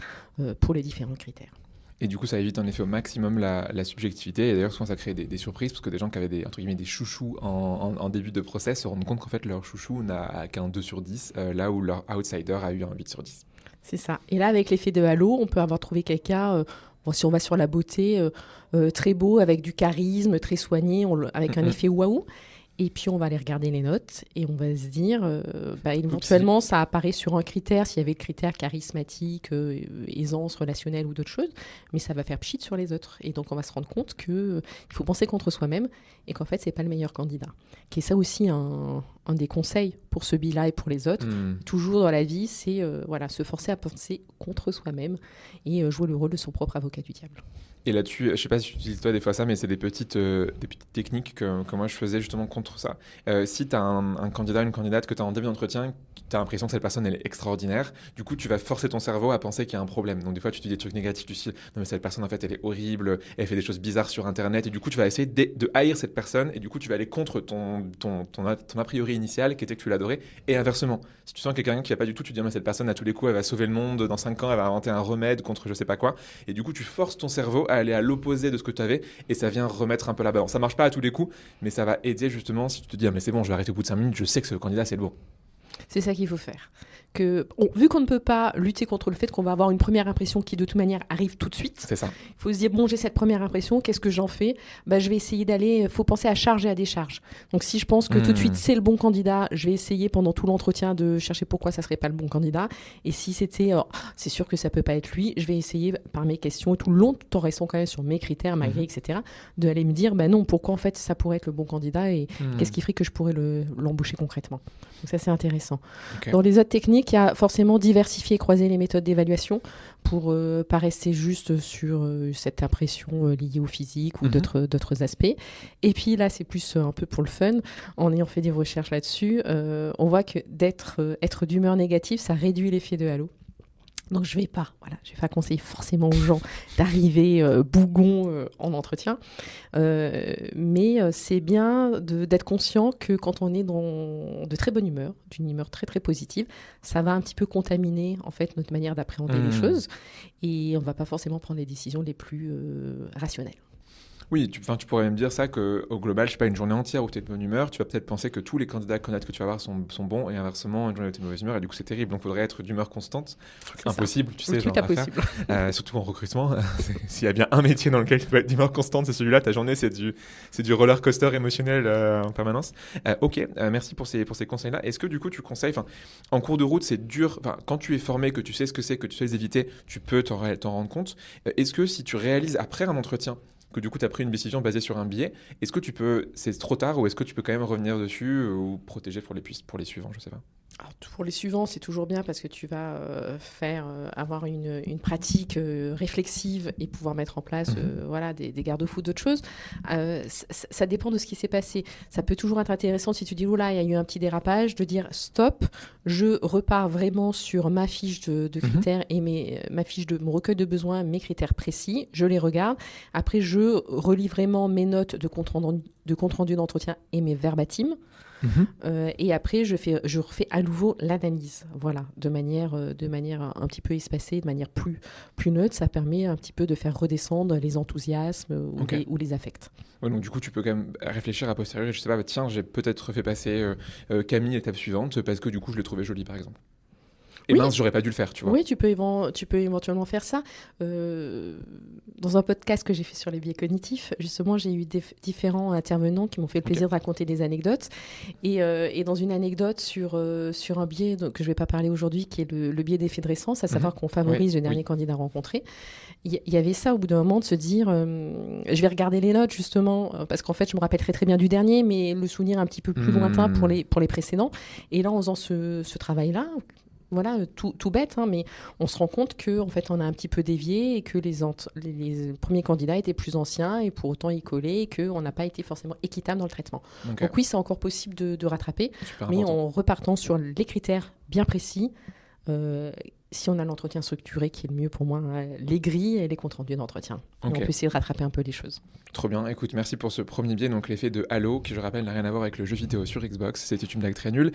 pour les différents critères. Et du coup, ça évite en effet au maximum la subjectivité. Et d'ailleurs, souvent, ça crée des surprises parce que des gens qui avaient entre guillemets, des chouchous en début de process se rendent compte qu'en fait, leur chouchou n'a qu'un 2 sur 10, là où leur outsider a eu un 8 sur 10. C'est ça. Et là, avec l'effet de halo, on peut avoir trouvé quelqu'un, si on va sur la beauté, très beau, avec du charisme, très soigné, avec un effet waouh. Et puis, on va aller regarder les notes et on va se dire, éventuellement, ça apparaît sur un critère, s'il y avait le critère charismatique, aisance relationnelle ou d'autres choses, mais ça va faire pchit sur les autres. Et donc, on va se rendre compte qu'il faut penser contre soi-même et qu'en fait, ce n'est pas le meilleur candidat. Qui est ça aussi un des conseils pour ce bilan et pour les autres. Toujours dans la vie, c'est se forcer à penser contre soi-même et jouer le rôle de son propre avocat du diable. Et là-dessus, je ne sais pas si tu utilises toi des fois ça, mais c'est des petites techniques que moi je faisais justement contre ça. Si tu as un candidat, une candidate que tu as en début d'entretien, tu as l'impression que cette personne elle est extraordinaire, du coup tu vas forcer ton cerveau à penser qu'il y a un problème. Donc des fois tu dis des trucs négatifs du style non mais cette personne en fait elle est horrible, elle fait des choses bizarres sur internet, et du coup tu vas essayer de haïr cette personne, et du coup tu vas aller contre ton a priori initial qui était que tu l'adorais, et inversement. Si tu sens que quelqu'un qui n'a pas du tout, tu dis mais cette personne à tous les coups elle va sauver le monde, dans 5 ans elle va inventer un remède contre je sais pas quoi, et du coup tu forces ton cerveau à aller à l'opposé de ce que tu avais, et ça vient remettre un peu la balance. Ça marche pas à tous les coups, mais ça va aider justement si tu te dis ah mais c'est bon, je vais arrêter au bout de 5 minutes, je sais que ce candidat c'est le bon. C'est ça qu'il faut faire. Vu qu'on ne peut pas lutter contre le fait qu'on va avoir une première impression qui de toute manière arrive tout de suite, c'est ça. Il faut se dire, bon, j'ai cette première impression, qu'est-ce que j'en fais ? Je vais essayer il faut penser à charge et à décharge. Donc si je pense que tout de suite c'est le bon candidat, je vais essayer pendant tout l'entretien de chercher pourquoi ça ne serait pas le bon candidat. Et si c'était, c'est sûr que ça ne peut pas être lui, je vais essayer par mes questions et tout le long, tout en restant quand même sur mes critères, ma grille, etc., d'aller me dire, non, pourquoi en fait ça pourrait être le bon candidat et qu'est-ce qui ferait que je pourrais l'embaucher concrètement. Donc ça c'est intéressant. Okay. Dans les autres techniques, il y a forcément diversifier et croiser les méthodes d'évaluation pour pas rester juste sur cette impression liée au physique ou d'autres aspects. Et puis là, c'est plus un peu pour le fun. En ayant fait des recherches là-dessus, on voit que être d'humeur négative, ça réduit l'effet de halo. Donc je vais pas conseiller forcément aux gens d'arriver bougon en entretien, mais c'est bien d'être conscient que quand on est dans de très bonne humeur, d'une humeur très très positive, ça va un petit peu contaminer en fait notre manière d'appréhender les choses, et on va pas forcément prendre les décisions les plus rationnelles. Oui, tu pourrais même dire ça qu'au global, je sais pas, une journée entière où tu es de bonne humeur, tu vas peut-être penser que tous les candidats que tu vas avoir sont bons, et inversement, une journée où tu es de mauvaise humeur, et du coup c'est terrible. Donc il faudrait être d'humeur constante. Impossible, tu sais, genre impossible. Surtout en recrutement. S'il y a bien un métier dans lequel tu peux être d'humeur constante, c'est celui-là. Ta journée, c'est du roller coaster émotionnel en permanence. Ok, merci pour ces conseils-là. Est-ce que du coup tu conseilles, en cours de route, c'est dur, quand tu es formé, que tu sais ce que c'est, que tu sais les éviter, tu peux t'en rendre compte. Est-ce que si tu réalises après un entretien que du coup tu as pris une décision basée sur un biais, est-ce que c'est trop tard, ou est-ce que tu peux quand même revenir dessus ou protéger pour les suivants, je sais pas. Alors, pour les suivants, c'est toujours bien parce que tu vas avoir une pratique réflexive et pouvoir mettre en place des garde-fous, d'autres choses. Ça dépend de ce qui s'est passé. Ça peut toujours être intéressant si tu dis, oh là, il y a eu un petit dérapage, de dire stop, je repars vraiment sur ma fiche de critères et ma fiche de mon recueil de besoins, mes critères précis, je les regarde. Après, je relis vraiment mes notes de compte rendu d'entretien et mes verbatims. Et après, je refais à nouveau l'analyse, de manière un petit peu espacée, de manière plus neutre. Ça permet un petit peu de faire redescendre les enthousiasmes ou les affects. Ouais, donc du coup, tu peux quand même réfléchir a posteriori. Je sais pas, tiens, j'ai peut-être fait passer Camille l'étape suivante parce que du coup, je l'ai trouvée jolie, par exemple. Et Oui. mince, j'aurais pas dû le faire, tu vois. Oui, tu peux éventuellement faire ça. Dans un podcast que j'ai fait sur les biais cognitifs, justement, j'ai eu différents intervenants qui m'ont fait le plaisir de raconter des anecdotes. Et dans une anecdote sur un biais que je ne vais pas parler aujourd'hui, qui est le biais d'effédrescence, à savoir qu'on favorise le dernier candidat rencontré, il y avait ça au bout d'un moment de se dire, je vais regarder les notes justement, parce qu'en fait, je me rappelle très très bien du dernier, mais le souvenir un petit peu plus lointain pour les précédents. Et là, en faisant ce travail-là, voilà, tout bête, hein, mais on se rend compte qu'en fait, on a un petit peu dévié et que les premiers candidats étaient plus anciens et pour autant y coller et qu'on n'a pas été forcément équitable dans le traitement. Okay. Donc oui, c'est encore possible de rattraper, Super mais important. en repartant sur les critères bien précis, si on a l'entretien structuré, qui est le mieux pour moi, hein, les grilles et les comptes rendus d'entretien. Okay. On peut essayer de rattraper un peu les choses. Trop bien. Écoute, merci pour ce premier biais, donc l'effet de Halo, qui je rappelle n'a rien à voir avec le jeu vidéo sur Xbox. C'était une blague très nulle.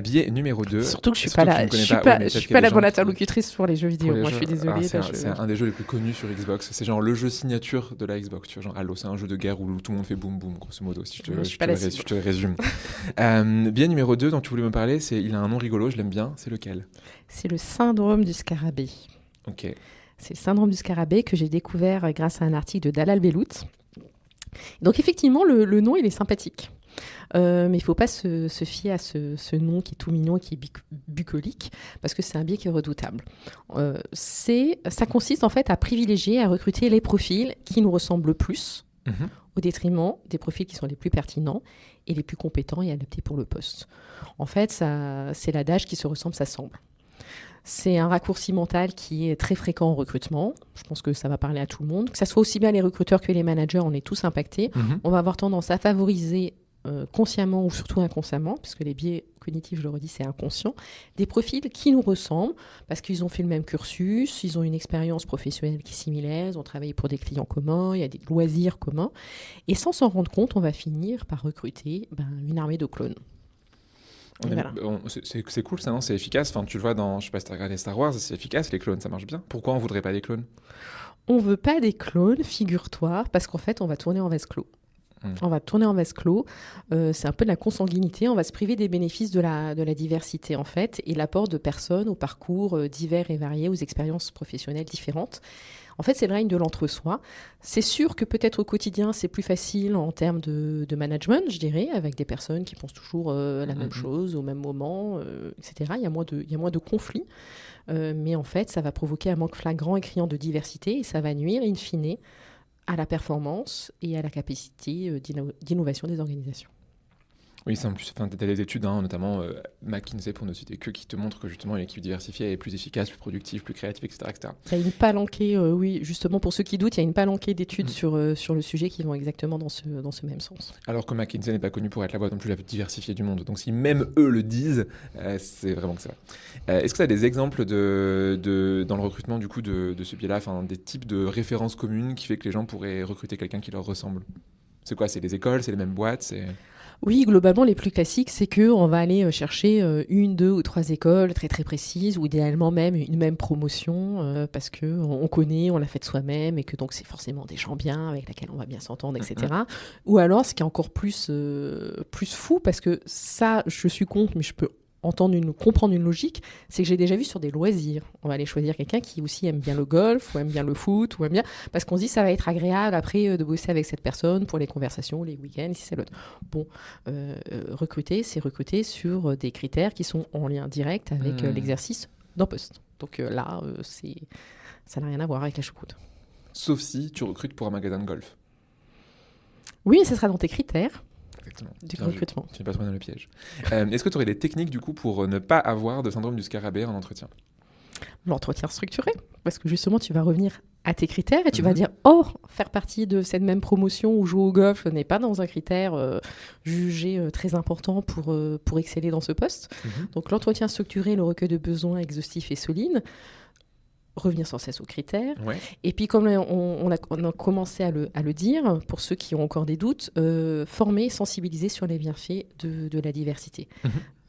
Biais numéro 2. Surtout que je suis pas la bonne interlocutrice pour les jeux vidéo. Moi, je suis désolée. C'est un des jeux les plus connus sur Xbox. C'est genre le jeu signature de la Xbox. Tu vois, genre Halo, c'est un jeu de guerre où tout le monde fait boum boum, grosso modo, si je te résume. Biais numéro 2 dont tu voulais me parler, il a un nom rigolo, je l'aime bien. C'est lequel ? C'est le syndrome du scarabée. Ok. C'est le syndrome du scarabée que j'ai découvert grâce à un article de Dalal Bellout. Donc effectivement, le nom, il est sympathique. Mais il ne faut pas se fier à ce nom qui est tout mignon et qui est bucolique, parce que c'est un biais qui est redoutable. Ça consiste en fait à privilégier, à recruter les profils qui nous ressemblent le plus, au détriment des profils qui sont les plus pertinents et les plus compétents et adaptés pour le poste. En fait, c'est l'adage qui se ressemble, s'assemble. C'est un raccourci mental qui est très fréquent en recrutement. Je pense que ça va parler à tout le monde. Que ce soit aussi bien les recruteurs que les managers, on est tous impactés. On va avoir tendance à favoriser consciemment ou surtout inconsciemment, puisque les biais cognitifs, je le redis, c'est inconscient, des profils qui nous ressemblent parce qu'ils ont fait le même cursus, ils ont une expérience professionnelle qui est similaire, ils ont travaillé pour des clients communs, il y a des loisirs communs. Et sans s'en rendre compte, on va finir par recruter une armée de clones. Voilà. C'est cool ça, non ? C'est efficace. Enfin, tu le vois dans, je sais pas si tu as regardé Star Wars, c'est efficace, les clones, ça marche bien. Pourquoi on voudrait pas des clones ? On veut pas des clones, figure-toi, parce qu'en fait, on va tourner en vase clos. On va tourner en vase clos. C'est un peu de la consanguinité. On va se priver des bénéfices de la diversité, en fait, et l'apport de personnes aux parcours divers et variés, aux expériences professionnelles différentes. En fait, c'est le règne de l'entre-soi. C'est sûr que peut-être au quotidien, c'est plus facile en termes de management, je dirais, avec des personnes qui pensent toujours la même chose au même moment, etc. Il y a moins de conflits. Mais en fait, ça va provoquer un manque flagrant et criant de diversité et ça va nuire, in fine, à la performance et à la capacité d'innovation des organisations. Oui, c'est en plus, tu as des études, notamment McKinsey pour ne citer que, qui te montrent que justement une équipe diversifiée est plus efficace, plus productive, plus créative, etc. Il y a une palanquée, oui, justement pour ceux qui doutent, il y a une palanquée d'études sur le sujet qui vont exactement dans ce même sens. Alors que McKinsey n'est pas connu pour être la boîte non plus la plus diversifiée du monde. Donc si même eux le disent, c'est vraiment que c'est vrai. Est-ce que tu as des exemples dans le recrutement du coup de ce biais-là, des types de références communes qui fait que les gens pourraient recruter quelqu'un qui leur ressemble ? C'est quoi ? C'est les écoles, c'est les mêmes boîtes, Oui, globalement, les plus classiques, c'est qu'on va aller chercher 1, 2 ou 3 écoles très très précises, ou idéalement même une même promotion, parce qu'on connaît, on l'a fait de soi-même, et que donc c'est forcément des gens bien, avec lesquels on va bien s'entendre, etc. Ou alors, ce qui est encore plus fou, parce que ça, je suis contre, mais je peux comprendre une logique, c'est que j'ai déjà vu sur des loisirs. On va aller choisir quelqu'un qui aussi aime bien le golf, ou aime bien le foot, ou aime bien... Parce qu'on se dit ça va être agréable après de bosser avec cette personne pour les conversations, les week-ends, si c'est l'autre. Bon, recruter, c'est recruter sur des critères qui sont en lien direct avec l'exercice d'un poste. Donc là, ça n'a rien à voir avec la choucroute. Sauf si tu recrutes pour un magasin de golf. Oui, ce sera dans tes critères. Exactement. Du recrutement. Tu n'es pas tombé dans le piège. Est-ce que tu aurais des techniques du coup pour ne pas avoir de syndrome du scarabée en entretien ? L'entretien structuré, parce que justement tu vas revenir à tes critères et tu vas dire faire partie de cette même promotion ou jouer au golf n'est pas dans un critère jugé très important pour exceller dans ce poste. Donc l'entretien structuré, le recueil de besoins exhaustif et solide, revenir sans cesse aux critères. Ouais. Et puis, comme on a commencé à le dire, pour ceux qui ont encore des doutes, former, sensibiliser sur les bienfaits de la diversité.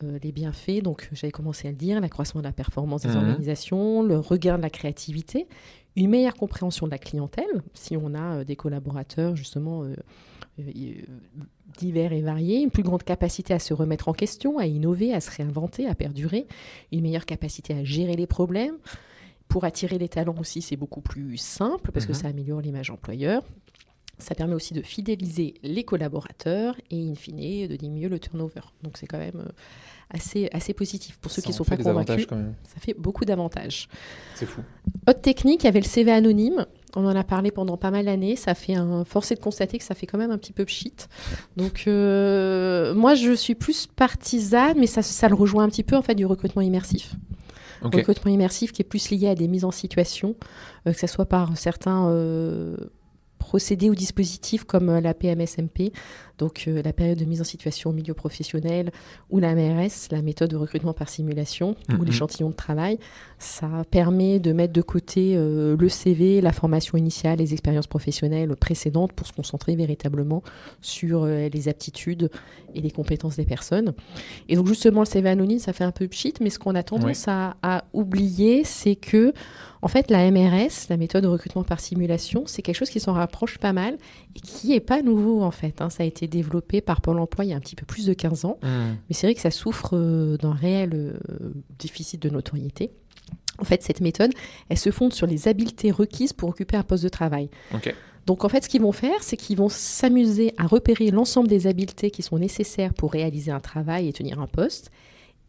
Les bienfaits, donc j'avais commencé à le dire, l'accroissement de la performance des organisations, le regain de la créativité, une meilleure compréhension de la clientèle, si on a des collaborateurs justement divers et variés, une plus grande capacité à se remettre en question, à innover, à se réinventer, à perdurer, une meilleure capacité à gérer les problèmes. Pour attirer les talents aussi, c'est beaucoup plus simple parce que ça améliore l'image employeur. Ça permet aussi de fidéliser les collaborateurs et, in fine, de diminuer le turnover. Donc, c'est quand même assez positif. Pour ceux qui ne sont pas convaincus, ça fait beaucoup d'avantages. C'est fou. Autre technique, il y avait le CV anonyme. On en a parlé pendant pas mal d'années. Force est de constater que ça fait quand même un petit peu pchit. Donc, moi, je suis plus partisane, mais ça le rejoint un petit peu, en fait, du recrutement immersif. Okay. Recrutement immersif qui est plus lié à des mises en situation, que ce soit par certains procédés ou dispositifs comme la PMSMP, donc la période de mise en situation au milieu professionnel, ou la MRS, la méthode de recrutement par simulation, ou l'échantillon de travail. Ça permet de mettre de côté le CV, la formation initiale, les expériences professionnelles précédentes pour se concentrer véritablement sur les aptitudes et les compétences des personnes. Et donc justement, le CV anonyme, ça fait un peu pchit, mais ce qu'on a tendance à oublier, c'est que en fait, la MRS, la méthode de recrutement par simulation, c'est quelque chose qui s'en rapproche pas mal et qui n'est pas nouveau en fait. Ça a été développé par Pôle emploi il y a un petit peu plus de 15 ans. Mais c'est vrai que ça souffre d'un réel déficit de notoriété. En fait, cette méthode, elle se fonde sur les habiletés requises pour occuper un poste de travail. Okay. Donc, en fait, ce qu'ils vont faire, c'est qu'ils vont s'amuser à repérer l'ensemble des habiletés qui sont nécessaires pour réaliser un travail et tenir un poste.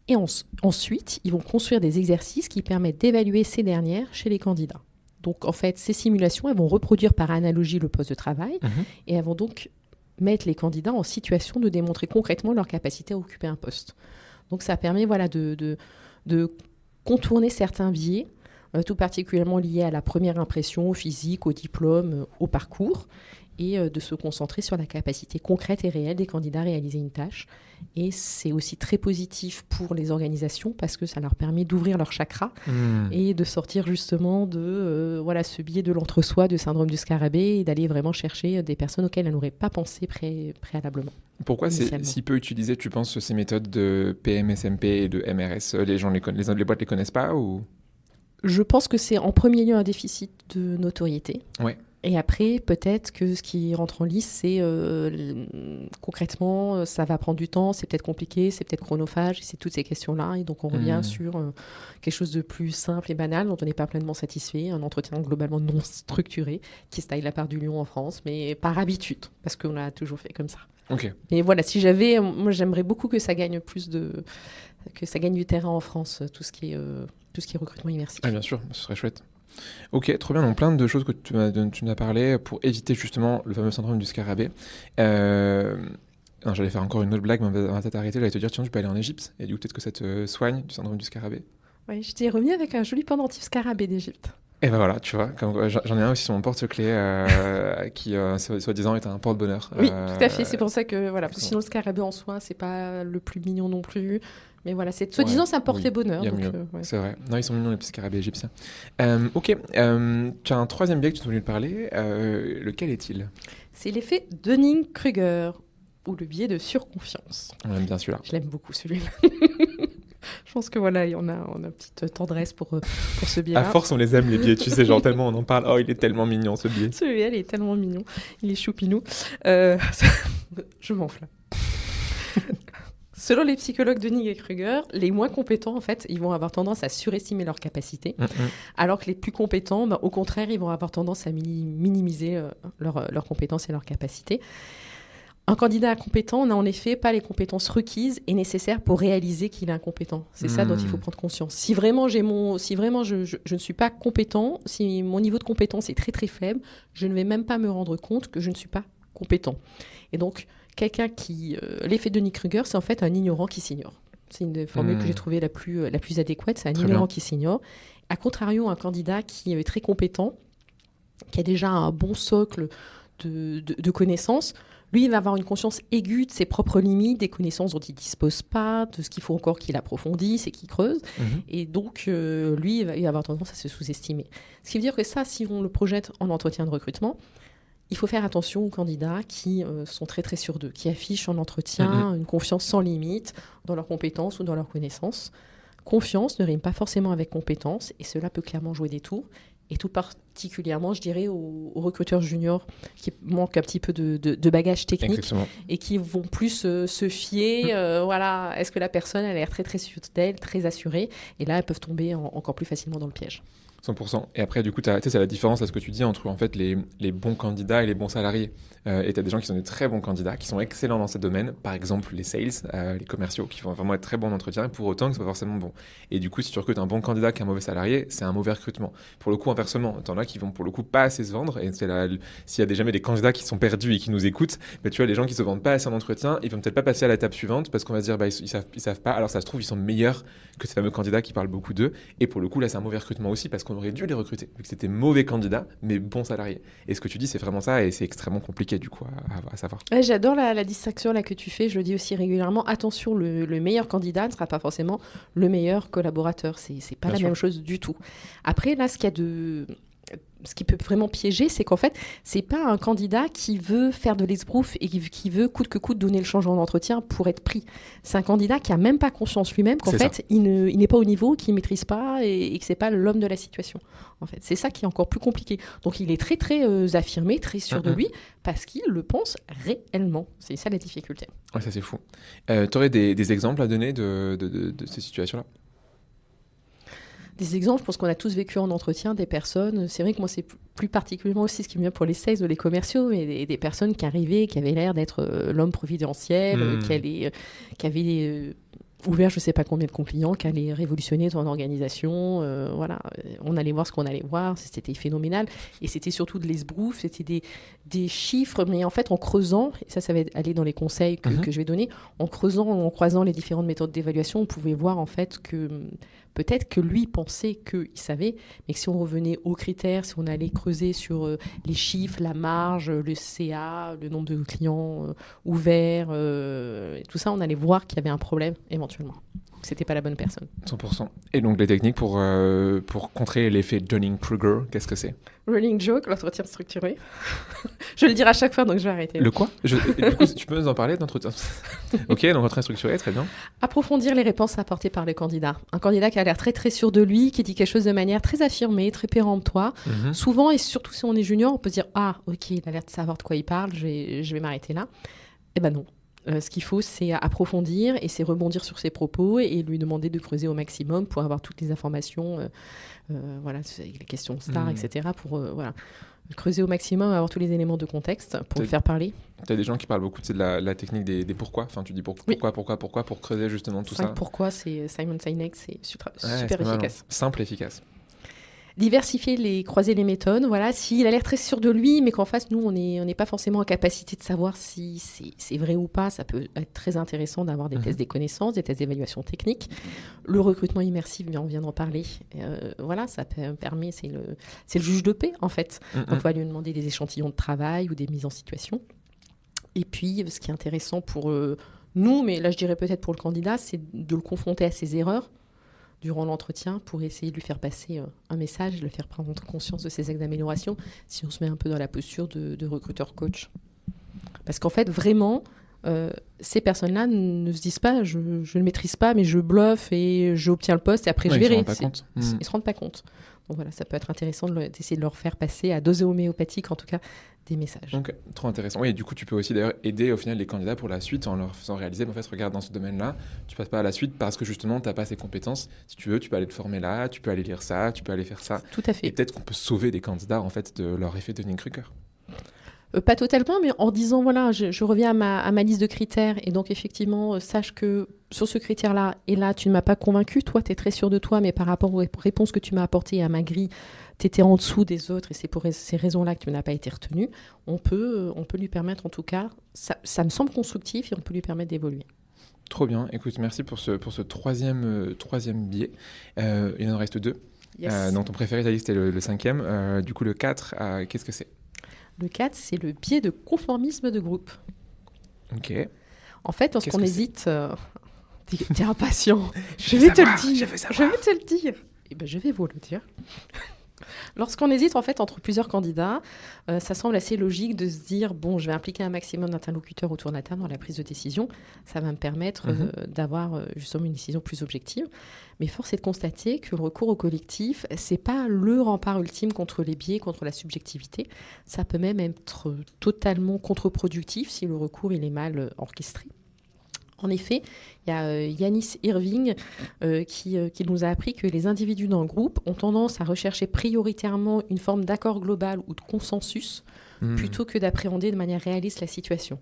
Et ensuite, ils vont construire des exercices qui permettent d'évaluer ces dernières chez les candidats. Donc, en fait, ces simulations, elles vont reproduire par analogie le poste de travail et elles vont donc mettre les candidats en situation de démontrer concrètement leur capacité à occuper un poste. Donc, ça permet de contourner certains biais, tout particulièrement liés à la première impression, au physique, au diplôme, au parcours, et de se concentrer sur la capacité concrète et réelle des candidats à réaliser une tâche. Et c'est aussi très positif pour les organisations parce que ça leur permet d'ouvrir leur chakra et de sortir justement de ce biais de l'entre-soi, de syndrome du scarabée, et d'aller vraiment chercher des personnes auxquelles elles n'auraient pas pensé préalablement. Pourquoi c'est si peu utilisé, tu penses, ces méthodes de PMSMP et de MRS? Les boîtes les connaissent pas ou... Je pense que c'est en premier lieu un déficit de notoriété. Ouais. Et après, peut-être que ce qui rentre en lice, c'est concrètement, ça va prendre du temps, c'est peut-être compliqué, c'est peut-être chronophage, c'est toutes ces questions-là. Et donc, on revient sur quelque chose de plus simple et banal, dont on n'est pas pleinement satisfait, un entretien globalement non structuré, qui se taille la part du lion en France, mais par habitude, parce qu'on a toujours fait comme ça. Okay. Et voilà, moi j'aimerais beaucoup que ça gagne que ça gagne du terrain en France, tout ce qui est recrutement immersif. Ah, bien sûr, ce serait chouette. Ok, trop bien. Donc plein de choses que tu m'as parlé pour éviter justement le fameux syndrome du scarabée. J'allais faire encore une autre blague, mais on va peut-être arrêter. J'allais te dire, tiens, tu peux aller en Égypte et du coup peut-être que ça te soigne du syndrome du scarabée. Oui, je t'ai remis avec un joli pendentif scarabée d'Égypte. Et ben voilà, tu vois, j'en ai un aussi sur mon porte-clés qui, soi-disant, est un porte-bonheur. Oui, tout à fait. C'est pour ça que, parce que sinon le scarabée en soi, c'est pas le plus mignon non plus. Mais voilà, soi-disant, ça portait bonheur. Il y a mieux, c'est vrai. Non, ils sont mignons, les petits scarabées égyptiens. Ok, tu as un troisième biais que tu voulais nous parler. Lequel est-il ? C'est l'effet Dunning-Kruger, ou le biais de surconfiance. On aime bien celui-là. Je l'aime beaucoup, celui-là. Je pense que on a une petite tendresse pour ce biais-là. À force, on les aime, les biais, tu sais, genre tellement on en parle. Oh, il est tellement mignon, ce biais. Celui-là, il est tellement mignon. Il est choupinou. Je m'enflamme. Selon les psychologues Dunning et Kruger, les moins compétents, en fait, ils vont avoir tendance à surestimer leurs capacités, alors que les plus compétents, au contraire, ils vont avoir tendance à minimiser leurs compétences et leurs capacités. Un candidat incompétent n'a en effet pas les compétences requises et nécessaires pour réaliser qu'il est incompétent. C'est ça dont il faut prendre conscience. Si vraiment je ne suis pas compétent, si mon niveau de compétence est très très faible, je ne vais même pas me rendre compte que je ne suis pas compétent. Et donc, quelqu'un qui... l'effet de Dunning-Kruger, c'est en fait un ignorant qui s'ignore. C'est une formule que j'ai trouvée la plus adéquate. C'est un ignorant qui s'ignore. A contrario, un candidat qui est très compétent, qui a déjà un bon socle de connaissances, lui, il va avoir une conscience aiguë de ses propres limites, des connaissances dont il ne dispose pas, de ce qu'il faut encore qu'il approfondisse et qu'il creuse. Et donc, lui, il va avoir tendance à se sous-estimer. Ce qui veut dire que ça, si on le projette en entretien de recrutement, il faut faire attention aux candidats qui sont très très sûrs d'eux, qui affichent en entretien une confiance sans limite dans leurs compétences ou dans leurs connaissances. Confiance ne rime pas forcément avec compétence et cela peut clairement jouer des tours. et tout particulièrement, je dirais, aux recruteurs juniors qui manquent un petit peu de bagage technique. Exactement. Et qui vont plus se fier, voilà, est-ce que la personne elle a l'air très très sûre d'elle, très assurée, et là elles peuvent tomber encore plus facilement dans le piège. 100%. Et après, du coup, c'est la différence, là, ce que tu dis, entre en fait, les bons candidats et les bons salariés. Et tu as des gens qui sont des très bons candidats, qui sont excellents dans ces domaines, par exemple les sales, les commerciaux, qui vont vraiment être très bons en entretien, et pour autant que ce n'est pas forcément bon. Et du coup, si tu recrutes un bon candidat qui est un mauvais salarié, c'est un mauvais recrutement. Pour le coup, inversement, t'en as qui vont pour le coup pas assez se vendre, et s'il y a jamais des candidats qui sont perdus et qui nous écoutent, bah, tu vois, les gens qui se vendent pas assez en entretien, ils vont peut-être pas passer à l'étape suivante, parce qu'on va se dire, bah, ils savent pas, alors ça se trouve, ils sont meilleurs que ces fameux candidats qui parlent beaucoup d'eux, et pour le coup, là, c'est un mauvais recrutement aussi, parce qu'on aurait dû les recruter, vu que c'était mauvais candidats, mais bons salariés. Et ce que tu dis, c'est vraiment ça, et c'est extrêmement compliqué, du coup, à savoir. Ouais, j'adore la distinction là que tu fais, je le dis aussi régulièrement, attention, le meilleur candidat ne sera pas forcément le meilleur collaborateur, c'est pas la même chose du tout. Après, là, ce qui peut vraiment piéger, c'est qu'en fait, c'est pas un candidat qui veut faire de l'esbrouf et qui veut coûte que coûte donner le changement d'entretien pour être pris. C'est un candidat qui a même pas conscience lui-même qu'en fait, il n'est pas au niveau, qu'il maîtrise pas et que c'est pas l'homme de la situation. En fait, c'est ça qui est encore plus compliqué. Donc, il est très très affirmé, très sûr de lui, parce qu'il le pense réellement. C'est ça la difficulté. Ouais, ça c'est fou. Tu aurais des exemples à donner de ces situations-là? Des exemples, je pense qu'on a tous vécu en entretien des personnes, c'est vrai que moi c'est plus particulièrement aussi ce qui me vient pour les sales ou les commerciaux, mais des personnes qui arrivaient, qui avaient l'air d'être l'homme providentiel, qui avaient ouvert je ne sais pas combien de comptes clients, qui allaient révolutionner ton organisation, voilà, on allait voir ce qu'on allait voir, c'était phénoménal, et c'était surtout de l'esbrouf, c'était des chiffres, mais en fait en creusant, et ça va aller dans les conseils que je vais donner, en croisant les différentes méthodes d'évaluation, on pouvait voir en fait que peut-être que lui pensait qu'il savait, mais que si on revenait aux critères, si on allait creuser sur les chiffres, la marge, le CA, le nombre de clients ouverts, tout ça, on allait voir qu'il y avait un problème éventuellement. C'était pas la bonne personne. 100%. Et donc les techniques pour contrer l'effet Dunning-Kruger, qu'est-ce que c'est? Running joke, l'entretien structuré. Je le dirai à chaque fois, donc je vais arrêter. Le quoi? Du coup, tu peux nous en parler d'entretien? Ok, donc entretien structuré, très bien. Approfondir les réponses apportées par le candidat. Un candidat qui a l'air très très sûr de lui, qui dit quelque chose de manière très affirmée, très péremptoire. Souvent, et surtout si on est junior, on peut se dire « Ah, ok, il a l'air de savoir de quoi il parle, je vais m'arrêter là. » Eh ben non. Ce qu'il faut, c'est approfondir et c'est rebondir sur ses propos et lui demander de creuser au maximum pour avoir toutes les informations, voilà, les questions stars, etc. Pour creuser au maximum, avoir tous les éléments de contexte pour le faire parler. Tu as des gens qui parlent beaucoup de la technique des pourquoi. Enfin, tu dis pourquoi pour creuser justement tout ça. Pourquoi, c'est Simon Sinek, c'est super efficace. Simple, efficace. Diversifier, croiser les méthodes. Voilà, s'il a l'air très sûr de lui, mais qu'en face, nous, on n'est pas forcément en capacité de savoir si c'est vrai ou pas, ça peut être très intéressant d'avoir des tests des connaissances, des tests d'évaluation technique. Le recrutement immersif, on vient d'en parler. Voilà, ça permet, c'est le juge de paix, en fait. On va lui demander des échantillons de travail ou des mises en situation. Et puis, ce qui est intéressant pour nous, mais là, je dirais peut-être pour le candidat, c'est de le confronter à ses erreurs durant l'entretien pour essayer de lui faire passer un message, de le faire prendre conscience de ses axes d'amélioration, si on se met un peu dans la posture de recruteur-coach. Parce qu'en fait, vraiment, ces personnes-là ne se disent pas « je ne maîtrise pas, mais je bluffe et j'obtiens le poste et après je verrai ». Ils ne se rendent pas compte. Donc voilà, ça peut être intéressant d'essayer de leur faire passer à dose homéopathique, en tout cas, des messages. Donc, trop intéressant. Oui, et du coup, tu peux aussi d'ailleurs aider au final les candidats pour la suite en leur faisant réaliser, en fait, regarde, dans ce domaine-là, tu passes pas à la suite parce que justement, tu n'as pas ces compétences. Si tu veux, tu peux aller te former là, tu peux aller lire ça, tu peux aller faire ça. Tout à fait. Et peut-être qu'on peut sauver des candidats, en fait, de leur effet Dunning-Kruger. Pas totalement, mais en disant, voilà, je reviens à ma liste de critères, et donc effectivement, sache que sur ce critère-là, et là, tu ne m'as pas convaincu, toi, tu es très sûr de toi, mais par rapport aux réponses que tu m'as apportées à ma grille, tu étais en dessous des autres, et c'est pour ces raisons-là que tu n'as pas été retenu, on peut lui permettre, en tout cas, ça me semble constructif, et on peut lui permettre d'évoluer. Trop bien, écoute, merci pour ce troisième biais. Il en reste 2. Yes. Donc ton préféré, tu as dit que c'était le 5e. Du coup, le 4, qu'est-ce que c'est? Le 4, c'est le biais de conformisme de groupe. Ok. En fait, lorsqu'on hésite, t'es impatient. Je vais te le dire. Et ben, je vais vous le dire. Lorsqu'on hésite en fait entre plusieurs candidats, ça semble assez logique de se dire bon, je vais impliquer un maximum d'interlocuteurs autour de la table dans la prise de décision. Ça va me permettre d'avoir justement une décision plus objective. Mais force est de constater que le recours au collectif, c'est pas le rempart ultime contre les biais, contre la subjectivité. Ça peut même être totalement contre-productif si le recours il est mal orchestré. En effet, il y a Yanis Irving qui nous a appris que les individus dans le groupe ont tendance à rechercher prioritairement une forme d'accord global ou de consensus plutôt que d'appréhender de manière réaliste la situation.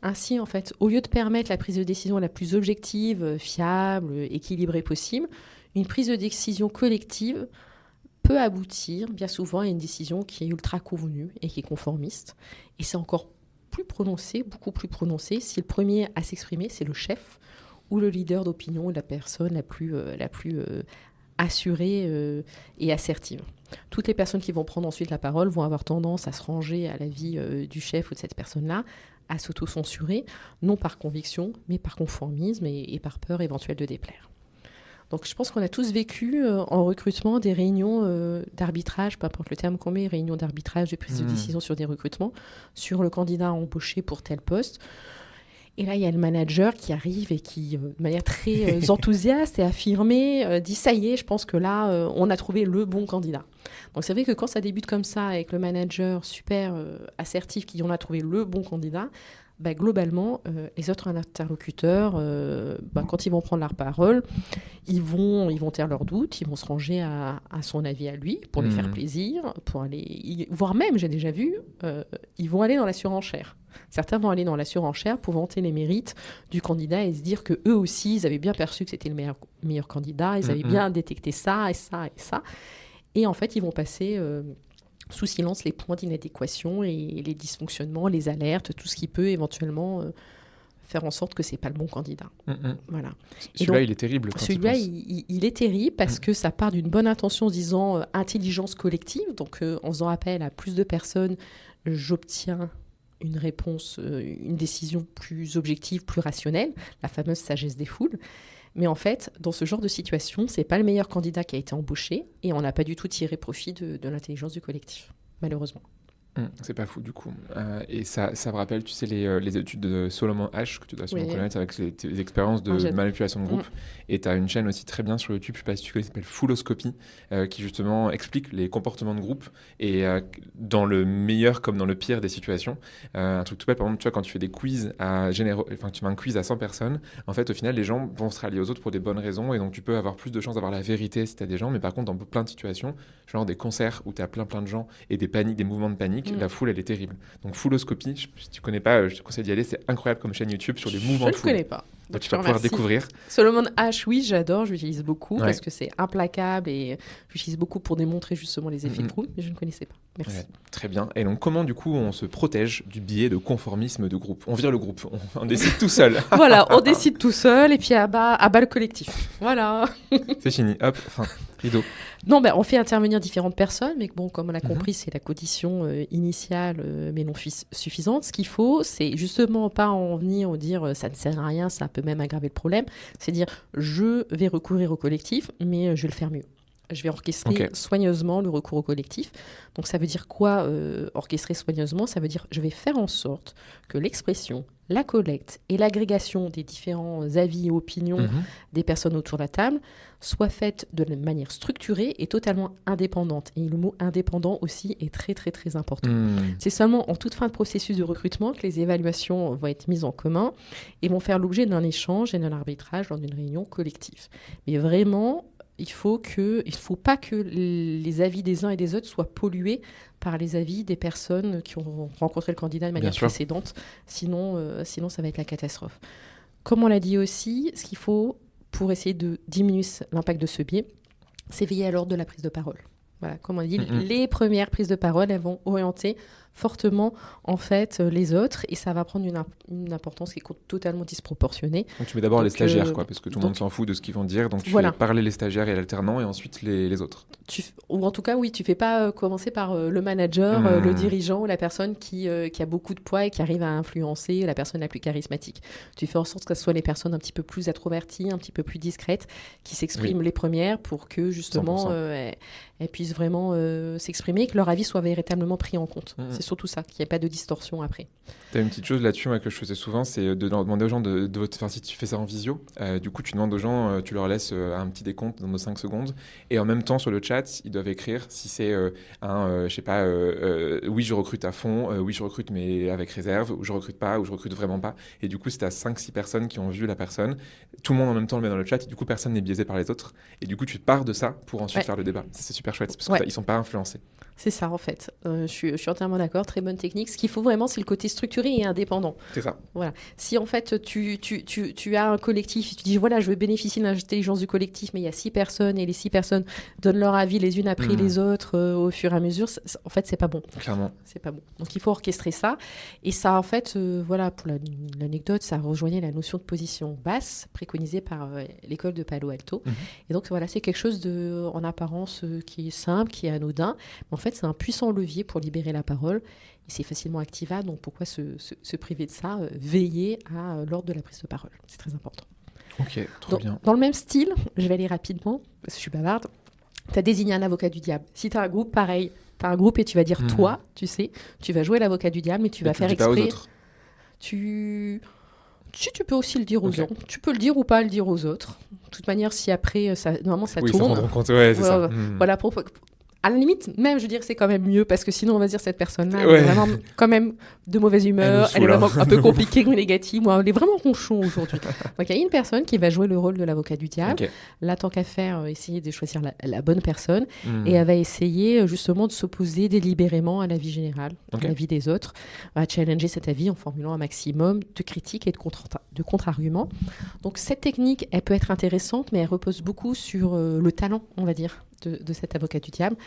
Ainsi, en fait, au lieu de permettre la prise de décision la plus objective, fiable, équilibrée possible, une prise de décision collective peut aboutir bien souvent à une décision qui est ultra convenue et qui est conformiste. Et c'est encore plus prononcé, beaucoup plus prononcé, si le premier à s'exprimer, c'est le chef ou le leader d'opinion, ou la personne la plus assurée et assertive. Toutes les personnes qui vont prendre ensuite la parole vont avoir tendance à se ranger à l'avis du chef ou de cette personne-là, à s'auto-censurer, non par conviction, mais par conformisme et par peur éventuelle de déplaire. Donc je pense qu'on a tous vécu en recrutement des réunions d'arbitrage, peu importe le terme qu'on met, réunions d'arbitrage, de prise de décision sur des recrutements, sur le candidat embauché pour tel poste. Et là, il y a le manager qui arrive et qui, de manière très enthousiaste et affirmée, dit « ça y est, je pense que là, on a trouvé le bon candidat ». Donc c'est vrai que quand ça débute comme ça, avec le manager super assertif qui en a trouvé le bon candidat, globalement, les autres interlocuteurs, quand ils vont prendre leur parole, ils vont taire leurs doutes, ils vont se ranger à son avis à lui pour lui faire plaisir, pour aller, voire même, j'ai déjà vu, ils vont aller dans la surenchère. Certains vont aller dans la surenchère pour vanter les mérites du candidat et se dire que eux aussi, ils avaient bien perçu que c'était le meilleur candidat, ils avaient bien détecté ça et ça et ça. Et en fait, ils vont passer sous silence les points d'inadéquation et les dysfonctionnements, les alertes, tout ce qui peut éventuellement faire en sorte que c'est pas le bon candidat. Voilà. Celui-là, il est terrible. Celui-là, il est terrible parce que ça part d'une bonne intention en se disant intelligence collective. Donc, en faisant appel à plus de personnes, j'obtiens une réponse, une décision plus objective, plus rationnelle, la fameuse sagesse des foules. Mais en fait, dans ce genre de situation, c'est pas le meilleur candidat qui a été embauché et on n'a pas du tout tiré profit de l'intelligence du collectif, malheureusement. C'est pas fou du coup. Et ça me rappelle, tu sais, les études de Solomon Asch que tu dois sûrement connaître avec tes expériences de manipulation de groupe. Et tu as une chaîne aussi très bien sur YouTube, je sais pas si tu connais, qui s'appelle Fouloscopie, qui justement explique les comportements de groupe et dans le meilleur comme dans le pire des situations. Un truc tout bête, par exemple, tu vois, quand tu fais des quiz tu fais un quiz à 100 personnes, en fait, au final, les gens vont se rallier aux autres pour des bonnes raisons et donc tu peux avoir plus de chances d'avoir la vérité si tu as des gens. Mais par contre, dans plein de situations, genre des concerts où tu as plein de gens et des mouvements de panique, la foule, elle est terrible. Donc, Fouloscopie, si tu connais pas, je te conseille d'y aller. C'est incroyable comme chaîne YouTube sur les mouvements de foule. Je ne connais pas. Donc, tu vas pouvoir découvrir. Solomon Asch, oui, j'adore, j'utilise beaucoup parce que c'est implacable et j'utilise beaucoup pour démontrer justement les effets de groupe, mais je ne connaissais pas. Merci. Ouais, très bien. Et donc, comment du coup on se protège du biais de conformisme de groupe ? On vire le groupe, on décide tout seul. Voilà, on décide tout seul et puis à bas le collectif. Voilà. C'est fini, hop, fin, rideau. Non, on fait intervenir différentes personnes, mais bon, comme on l'a compris, c'est la condition initiale, mais non suffisante. Ce qu'il faut, c'est justement pas en venir dire ça ne sert à rien, ça peut même aggraver le problème. C'est dire je vais recourir au collectif, mais je vais le faire mieux. Je vais orchestrer soigneusement le recours au collectif. Donc ça veut dire quoi, orchestrer soigneusement ? Ça veut dire je vais faire en sorte que l'expression, la collecte et l'agrégation des différents avis et opinions des personnes autour de la table soient faites de manière structurée et totalement indépendante. Et le mot indépendant aussi est très très très important. C'est seulement en toute fin de processus de recrutement que les évaluations vont être mises en commun et vont faire l'objet d'un échange et d'un arbitrage lors d'une réunion collective. Mais vraiment, il ne faut pas que les avis des uns et des autres soient pollués par les avis des personnes qui ont rencontré le candidat de manière précédente. Sinon, ça va être la catastrophe. Comme on l'a dit aussi, ce qu'il faut pour essayer de diminuer l'impact de ce biais, c'est veiller à l'ordre de la prise de parole. Voilà, comme on dit, les premières prises de parole, elles vont orienter fortement en fait les autres et ça va prendre une importance qui est totalement disproportionnée. Donc tu mets d'abord les stagiaires, quoi, parce que tout le monde s'en fout de ce qu'ils vont dire, donc tu fais parler les stagiaires et l'alternant et ensuite les autres. Ou en tout cas, oui, tu fais pas commencer par le manager, le dirigeant, la personne qui a beaucoup de poids et qui arrive à influencer la personne la plus charismatique. Tu fais en sorte que ce soit les personnes un petit peu plus introverties, un petit peu plus discrètes, qui s'expriment les premières pour que justement elles puissent vraiment s'exprimer et que leur avis soit véritablement pris en compte. C'est surtout ça, qu'il n'y ait pas de distorsion après. Tu as une petite chose là-dessus que je faisais souvent, c'est de demander aux gens si tu fais ça en visio, du coup tu demandes aux gens, tu leur laisses un petit décompte dans nos 5 secondes et en même temps sur le chat, ils doivent écrire si c'est je sais pas, oui je recrute à fond, oui je recrute mais avec réserve, ou je recrute pas, ou je recrute vraiment pas. Et du coup, si tu as 5-6 personnes qui ont vu la personne, tout le monde en même temps le met dans le chat et du coup personne n'est biaisé par les autres. Et du coup, tu pars de ça pour ensuite faire le débat. Ça, c'est super chouette parce qu'ils sont pas influencés. C'est ça en fait. Je suis entièrement d'accord. Très bonne technique. Ce qu'il faut vraiment, c'est le côté structuré et indépendant. C'est ça. Voilà. Si en fait tu as un collectif, tu dis voilà, je veux bénéficier de l'intelligence du collectif, mais il y a 6 personnes et les 6 personnes donnent leur avis les unes après les autres au fur et à mesure. En fait, c'est pas bon. Clairement. C'est pas bon. Donc il faut orchestrer ça. Et ça, en fait, voilà, pour l'anecdote, ça rejoignait la notion de position basse préconisée par l'école de Palo Alto. Et donc voilà, c'est quelque chose en apparence qui est simple, qui est anodin, mais en fait c'est un puissant levier pour libérer la parole et c'est facilement activable, donc pourquoi se priver de ça, veiller à l'ordre de la prise de parole, c'est très important. Ok, trop bien. Dans le même style, je vais aller rapidement, parce que je suis bavarde, tu as désigné un avocat du diable. Si tu as un groupe, pareil, tu as un groupe et tu vas dire toi, tu sais, tu vas jouer l'avocat du diable, mais tu vas faire exprès. Pas aux autres. Tu peux aussi le dire aux autres. Tu peux le dire ou pas le dire aux autres. De toute manière, si après, normalement, ça tourne. Oui, ça rendront compte, c'est ça. Voilà, à la limite, même, je veux dire, c'est quand même mieux, parce que sinon, on va se dire, cette personne-là, elle est vraiment quand même de mauvaise humeur, elle est vraiment un peu compliquée ou négative, ou elle est vraiment ronchon aujourd'hui. Donc, il y a une personne qui va jouer le rôle de l'avocat du diable. Là, tant qu'à faire, essayer de choisir la bonne personne, et elle va essayer justement de s'opposer délibérément à la vie générale, à la vie des autres, va challenger cet avis en formulant un maximum de critiques et de contre-arguments. Donc, cette technique, elle peut être intéressante, mais elle repose beaucoup sur le talent, on va dire, de cet avocat du diable.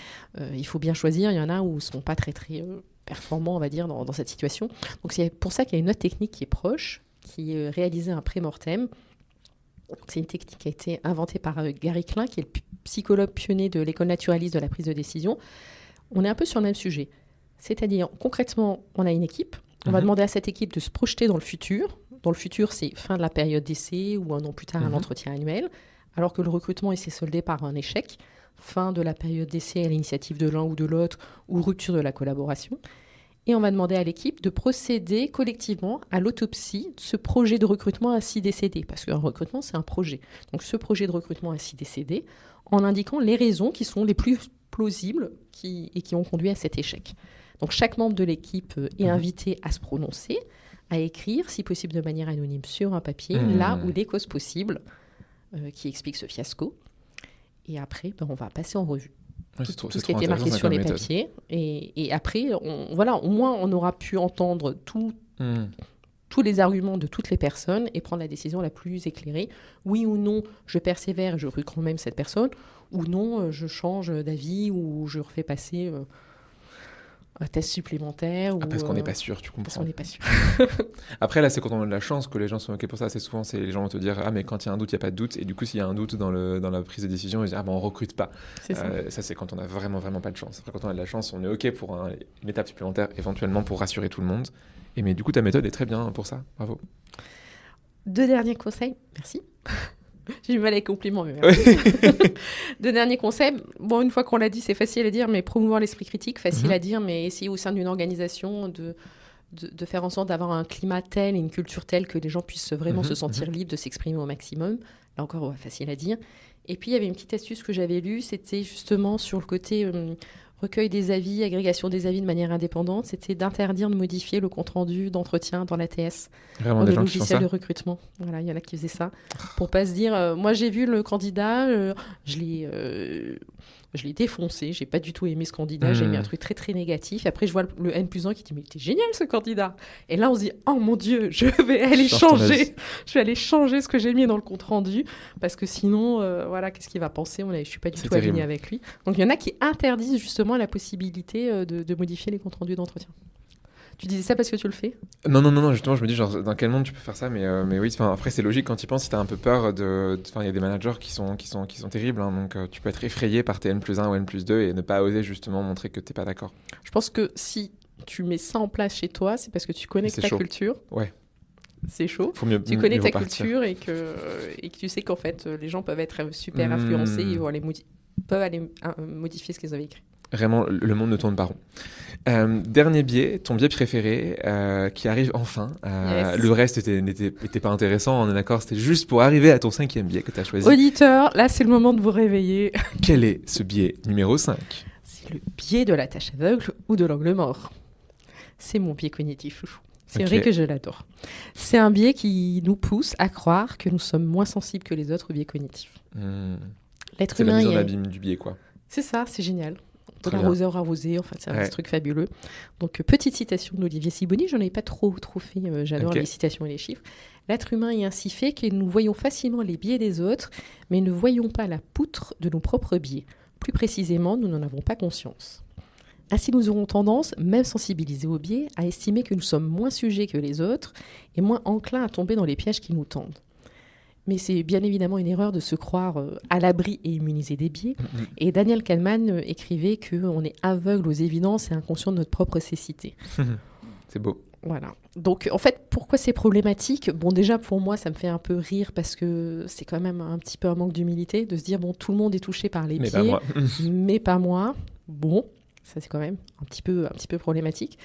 Il faut bien choisir. Il y en a où ils ne sont pas très, très performants, on va dire, dans cette situation. Donc, c'est pour ça qu'il y a une autre technique qui est proche, qui est réaliser un pré-mortem. C'est une technique qui a été inventée par Gary Klein, qui est le psychologue pionnier de l'école naturaliste de la prise de décision. On est un peu sur le même sujet. C'est-à-dire, concrètement, on a une équipe. On va demander à cette équipe de se projeter dans le futur. Dans le futur, c'est fin de la période d'essai ou un an plus tard, un entretien annuel. Alors que le recrutement, il s'est soldé par un échec. Fin de la période d'essai à l'initiative de l'un ou de l'autre, ou rupture de la collaboration. Et on va demander à l'équipe de procéder collectivement à l'autopsie de ce projet de recrutement ainsi décédé. Parce qu'un recrutement, c'est un projet. Donc ce projet de recrutement ainsi décédé, en indiquant les raisons qui sont les plus plausibles et qui ont conduit à cet échec. Donc chaque membre de l'équipe est invité à se prononcer, à écrire, si possible de manière anonyme, sur un papier, là où les causes possibles qui expliquent ce fiasco. Et après, on va passer en revue tout ce qui a été marqué sur les papiers. Et après, au moins, on aura pu entendre tous les arguments de toutes les personnes et prendre la décision la plus éclairée. Oui ou non, je persévère, je recrute quand même cette personne. Ou non, je change d'avis ou je refais passer un test supplémentaire. Parce qu'on n'est pas sûr, tu comprends. Parce qu'on n'est pas sûr. Après, là, c'est quand on a de la chance que les gens sont OK pour ça. C'est souvent, les gens vont te dire « Ah, mais quand il y a un doute, il n'y a pas de doute. » Et du coup, s'il y a un doute dans la prise de décision, ils disent « Ah, on ne recrute pas. » Ça, c'est quand on n'a vraiment, vraiment pas de chance. Après, quand on a de la chance, on est OK pour une étape supplémentaire, éventuellement pour rassurer tout le monde. Mais du coup, ta méthode est très bien pour ça. Bravo. 2 derniers conseils. Merci. J'ai du mal avec les compliments. Mais merci. 2 derniers conseils. Bon, une fois qu'on l'a dit, c'est facile à dire, mais promouvoir l'esprit critique, facile à dire, mais essayer au sein d'une organisation de faire en sorte d'avoir un climat tel et une culture telle que les gens puissent vraiment se sentir libres de s'exprimer au maximum. Là encore, facile à dire. Et puis, il y avait une petite astuce que j'avais lue, c'était justement sur le côté recueil des avis, agrégation des avis de manière indépendante, c'était d'interdire de modifier le compte-rendu d'entretien dans l'ATS, dans le logiciel de recrutement. Voilà, il y en a qui faisaient ça. Pour pas se dire, moi j'ai vu le candidat, je Je l'ai défoncé, j'ai pas du tout aimé ce candidat, j'ai mis un truc très très négatif. Et après, je vois le N+1 qui dit, mais t'es génial ce candidat. Et là, on se dit, oh mon Dieu, je vais aller changer ce que j'ai mis dans le compte rendu, parce que sinon, voilà, qu'est-ce qu'il va penser? Je suis pas du tout alignée avec lui. Donc, il y en a qui interdisent justement la possibilité de modifier les comptes rendus d'entretien. Tu disais ça parce que tu le fais? Non, justement, je me dis, genre, dans quel monde tu peux faire ça, mais oui, après, c'est logique quand tu y penses, si t'as un peu peur il y a des managers qui sont terribles, hein, donc tu peux être effrayé par tes N+1 ou N+2 et ne pas oser justement montrer que t'es pas d'accord. Je pense que si tu mets ça en place chez toi, c'est parce que tu connais ta culture. Ouais. C'est chaud. Tu connais ta culture et que tu sais qu'en fait, les gens peuvent être super influencés et peuvent aller modifier ce qu'ils avaient écrit. Vraiment, le monde ne tourne pas rond. Dernier biais, ton biais préféré, qui arrive enfin. Yes. Le reste n'était pas intéressant, on est d'accord, c'était juste pour arriver à ton 5e biais que tu as choisi. Auditeur, là c'est le moment de vous réveiller. Quel est ce biais numéro 5? C'est le biais de la tâche aveugle ou de l'angle mort. C'est mon biais cognitif, chouchou. C'est vrai que je l'adore. C'est un biais qui nous pousse à croire que nous sommes moins sensibles que les autres biais cognitifs. L'être c'est humain, la mise en abîme du biais, quoi. C'est ça, c'est génial. De l'arroseur arrosé, enfin, c'est un truc fabuleux. Donc, petite citation d'Olivier Sibony, j'en avais pas trop fait, j'adore les citations et les chiffres. L'être humain est ainsi fait que nous voyons facilement les biais des autres, mais ne voyons pas la poutre de nos propres biais. Plus précisément, nous n'en avons pas conscience. Ainsi, nous aurons tendance, même sensibilisés aux biais, à estimer que nous sommes moins sujets que les autres et moins enclins à tomber dans les pièges qui nous tendent. Mais c'est bien évidemment une erreur de se croire à l'abri et immunisé des biais. Et Daniel Kahneman écrivait qu'on est aveugle aux évidences et inconscient de notre propre cécité. C'est beau. Voilà. Donc, en fait, pourquoi c'est problématique? Bon, déjà, pour moi, ça me fait un peu rire parce que c'est quand même un petit peu un manque d'humilité de se dire, bon, tout le monde est touché par les biais, mais pas moi. Bon, ça, c'est quand même un petit peu problématique.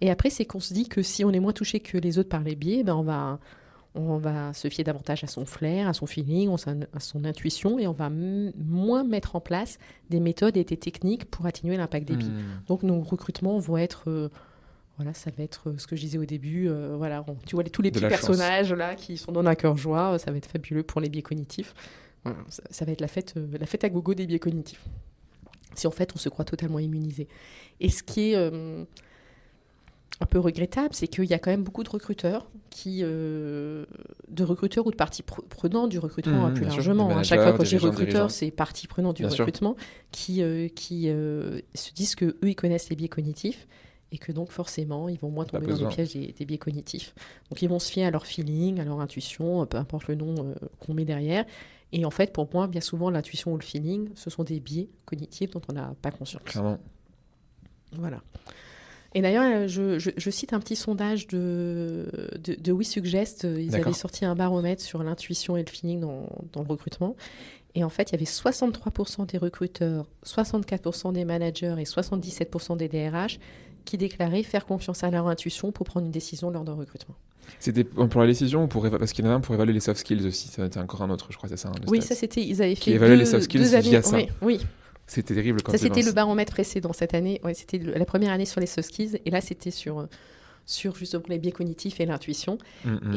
Et après, c'est qu'on se dit que si on est moins touché que les autres par les biais, ben on va se fier davantage à son flair, à son feeling, à son intuition, et on va moins mettre en place des méthodes et des techniques pour atténuer l'impact des biais. Donc nos recrutements vont être, ça va être ce que je disais au début, tu vois tous les petits personnages là qui sont dans un cœur joie, ça va être fabuleux pour les biais cognitifs. Voilà, ça va être la fête à gogo des biais cognitifs. Si en fait on se croit totalement immunisé. Et ce qui est un peu regrettable, c'est qu'il y a quand même beaucoup de recruteurs de recruteurs ou de parties prenantes du recrutement plus largement. À chaque fois que j'ai recruteur, c'est parties prenantes du recrutement qui se disent qu'eux, ils connaissent les biais cognitifs et que donc forcément, ils vont moins tomber dans les pièges des biais cognitifs. Donc ils vont se fier à leur feeling, à leur intuition, peu importe le nom qu'on met derrière. Et en fait, pour moi, bien souvent, l'intuition ou le feeling, ce sont des biais cognitifs dont on n'a pas conscience. Clairement. Voilà. Et d'ailleurs, je cite un petit sondage de WeSuggest. Ils avaient sorti un baromètre sur l'intuition et le feeling dans le recrutement. Et en fait, il y avait 63% des recruteurs, 64% des managers et 77% des DRH qui déclaraient faire confiance à leur intuition pour prendre une décision lors d'un recrutement. C'était pour la décision ou parce qu'il y en a un pour évaluer les soft skills aussi. C'était encore un autre, je crois, c'est ça. Oui, ça c'était. Ils avaient fait évaluer les soft skills via ça. Oui. C'était terrible. Ça, c'était le baromètre précédent cette année. Ouais, c'était la première année sur les soft skills. Et là, c'était sur justement les biais cognitifs et l'intuition.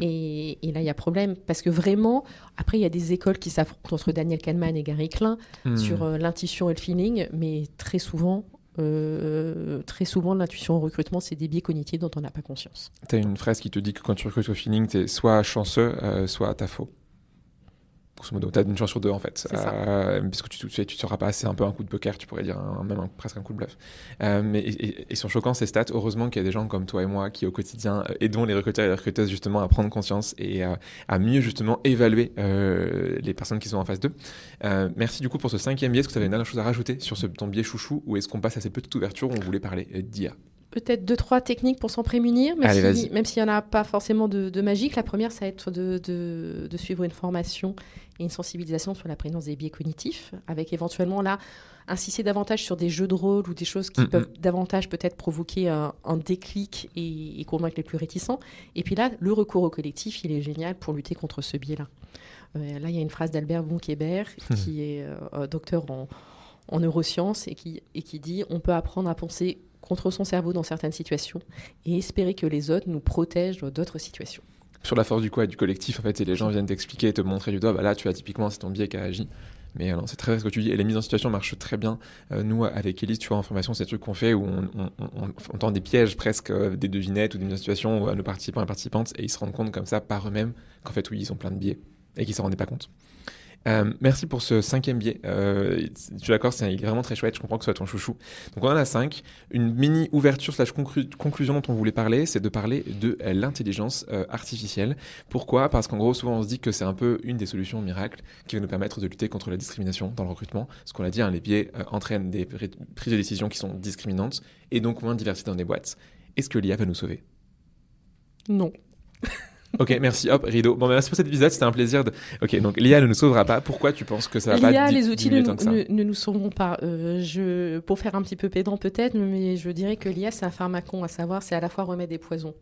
Et là, il y a problème. Parce que vraiment, après, il y a des écoles qui s'affrontent entre Daniel Kahneman et Gary Klein sur l'intuition et le feeling. Mais très souvent, l'intuition au recrutement, c'est des biais cognitifs dont on n'a pas conscience. Tu as une phrase qui te dit que quand tu recrutes au feeling, tu es soit chanceux, soit t'as faux. Grosso modo, tu as une chance sur deux en fait. Puisque tu ne sauras pas, c'est un peu un coup de poker, tu pourrais dire, presque un coup de bluff. Mais ils sont choquants ces stats. Heureusement qu'il y a des gens comme toi et moi qui au quotidien aidons les recruteurs et les recruteuses justement à prendre conscience et à mieux justement évaluer les personnes qui sont en face d'eux. Merci du coup pour ce 5e biais. Est-ce que tu avais une dernière chose à rajouter sur ton biais chouchou ou est-ce qu'on passe à cette petite ouverture où on voulait parler d'IA? Peut-être 2-3 techniques pour s'en prémunir, même s'il n'y en a pas forcément de magique. La première, ça va être de suivre une formation et une sensibilisation sur la présence des biais cognitifs, avec éventuellement là, insister davantage sur des jeux de rôle ou des choses qui peuvent davantage peut-être provoquer un déclic et convaincre les plus réticents. Et puis là, le recours au collectif, il est génial pour lutter contre ce biais-là. Là, il y a une phrase d'Albert Bonkébert, qui est docteur en neurosciences et qui dit « On peut apprendre à penser contre son cerveau dans certaines situations et espérer que les autres nous protègent d'autres situations. » Sur la force du collectif, en fait, et les gens viennent t'expliquer et te montrer du doigt, là, tu as typiquement, c'est ton biais qui a agi. Mais non, c'est très vrai ce que tu dis. Et les mises en situation marchent très bien. Nous, avec Élise, tu vois, en formation, c'est des trucs qu'on fait où on tend des pièges presque, des devinettes ou des mises en situation à nos participants et participantes, et ils se rendent compte comme ça par eux-mêmes qu'en fait, oui, ils ont plein de biais et qu'ils ne s'en rendaient pas compte. Merci pour ce 5e biais. Je suis d'accord, il est vraiment très chouette. Je comprends que ce soit ton chouchou. Donc on en a 5. Une mini ouverture / conclusion dont on voulait parler, c'est de parler de l'intelligence artificielle. Pourquoi ? Parce qu'en gros, souvent on se dit que c'est un peu une des solutions miracles qui va nous permettre de lutter contre la discrimination dans le recrutement. Ce qu'on a dit, les biais entraînent des prises de décision qui sont discriminantes et donc moins de diversité dans des boîtes. Est-ce que l'IA va nous sauver ? Non. Ok, merci. Hop, rideau. Bon, merci pour cet épisode, c'était un plaisir. Ok, donc l'IA ne nous sauvera pas. Pourquoi tu penses que ça va L'IA, pas les outils ne nous sauveront pas. Pour faire un petit peu pédant peut-être, mais je dirais que l'IA, c'est un pharmacon, à savoir, c'est à la fois remède et poison.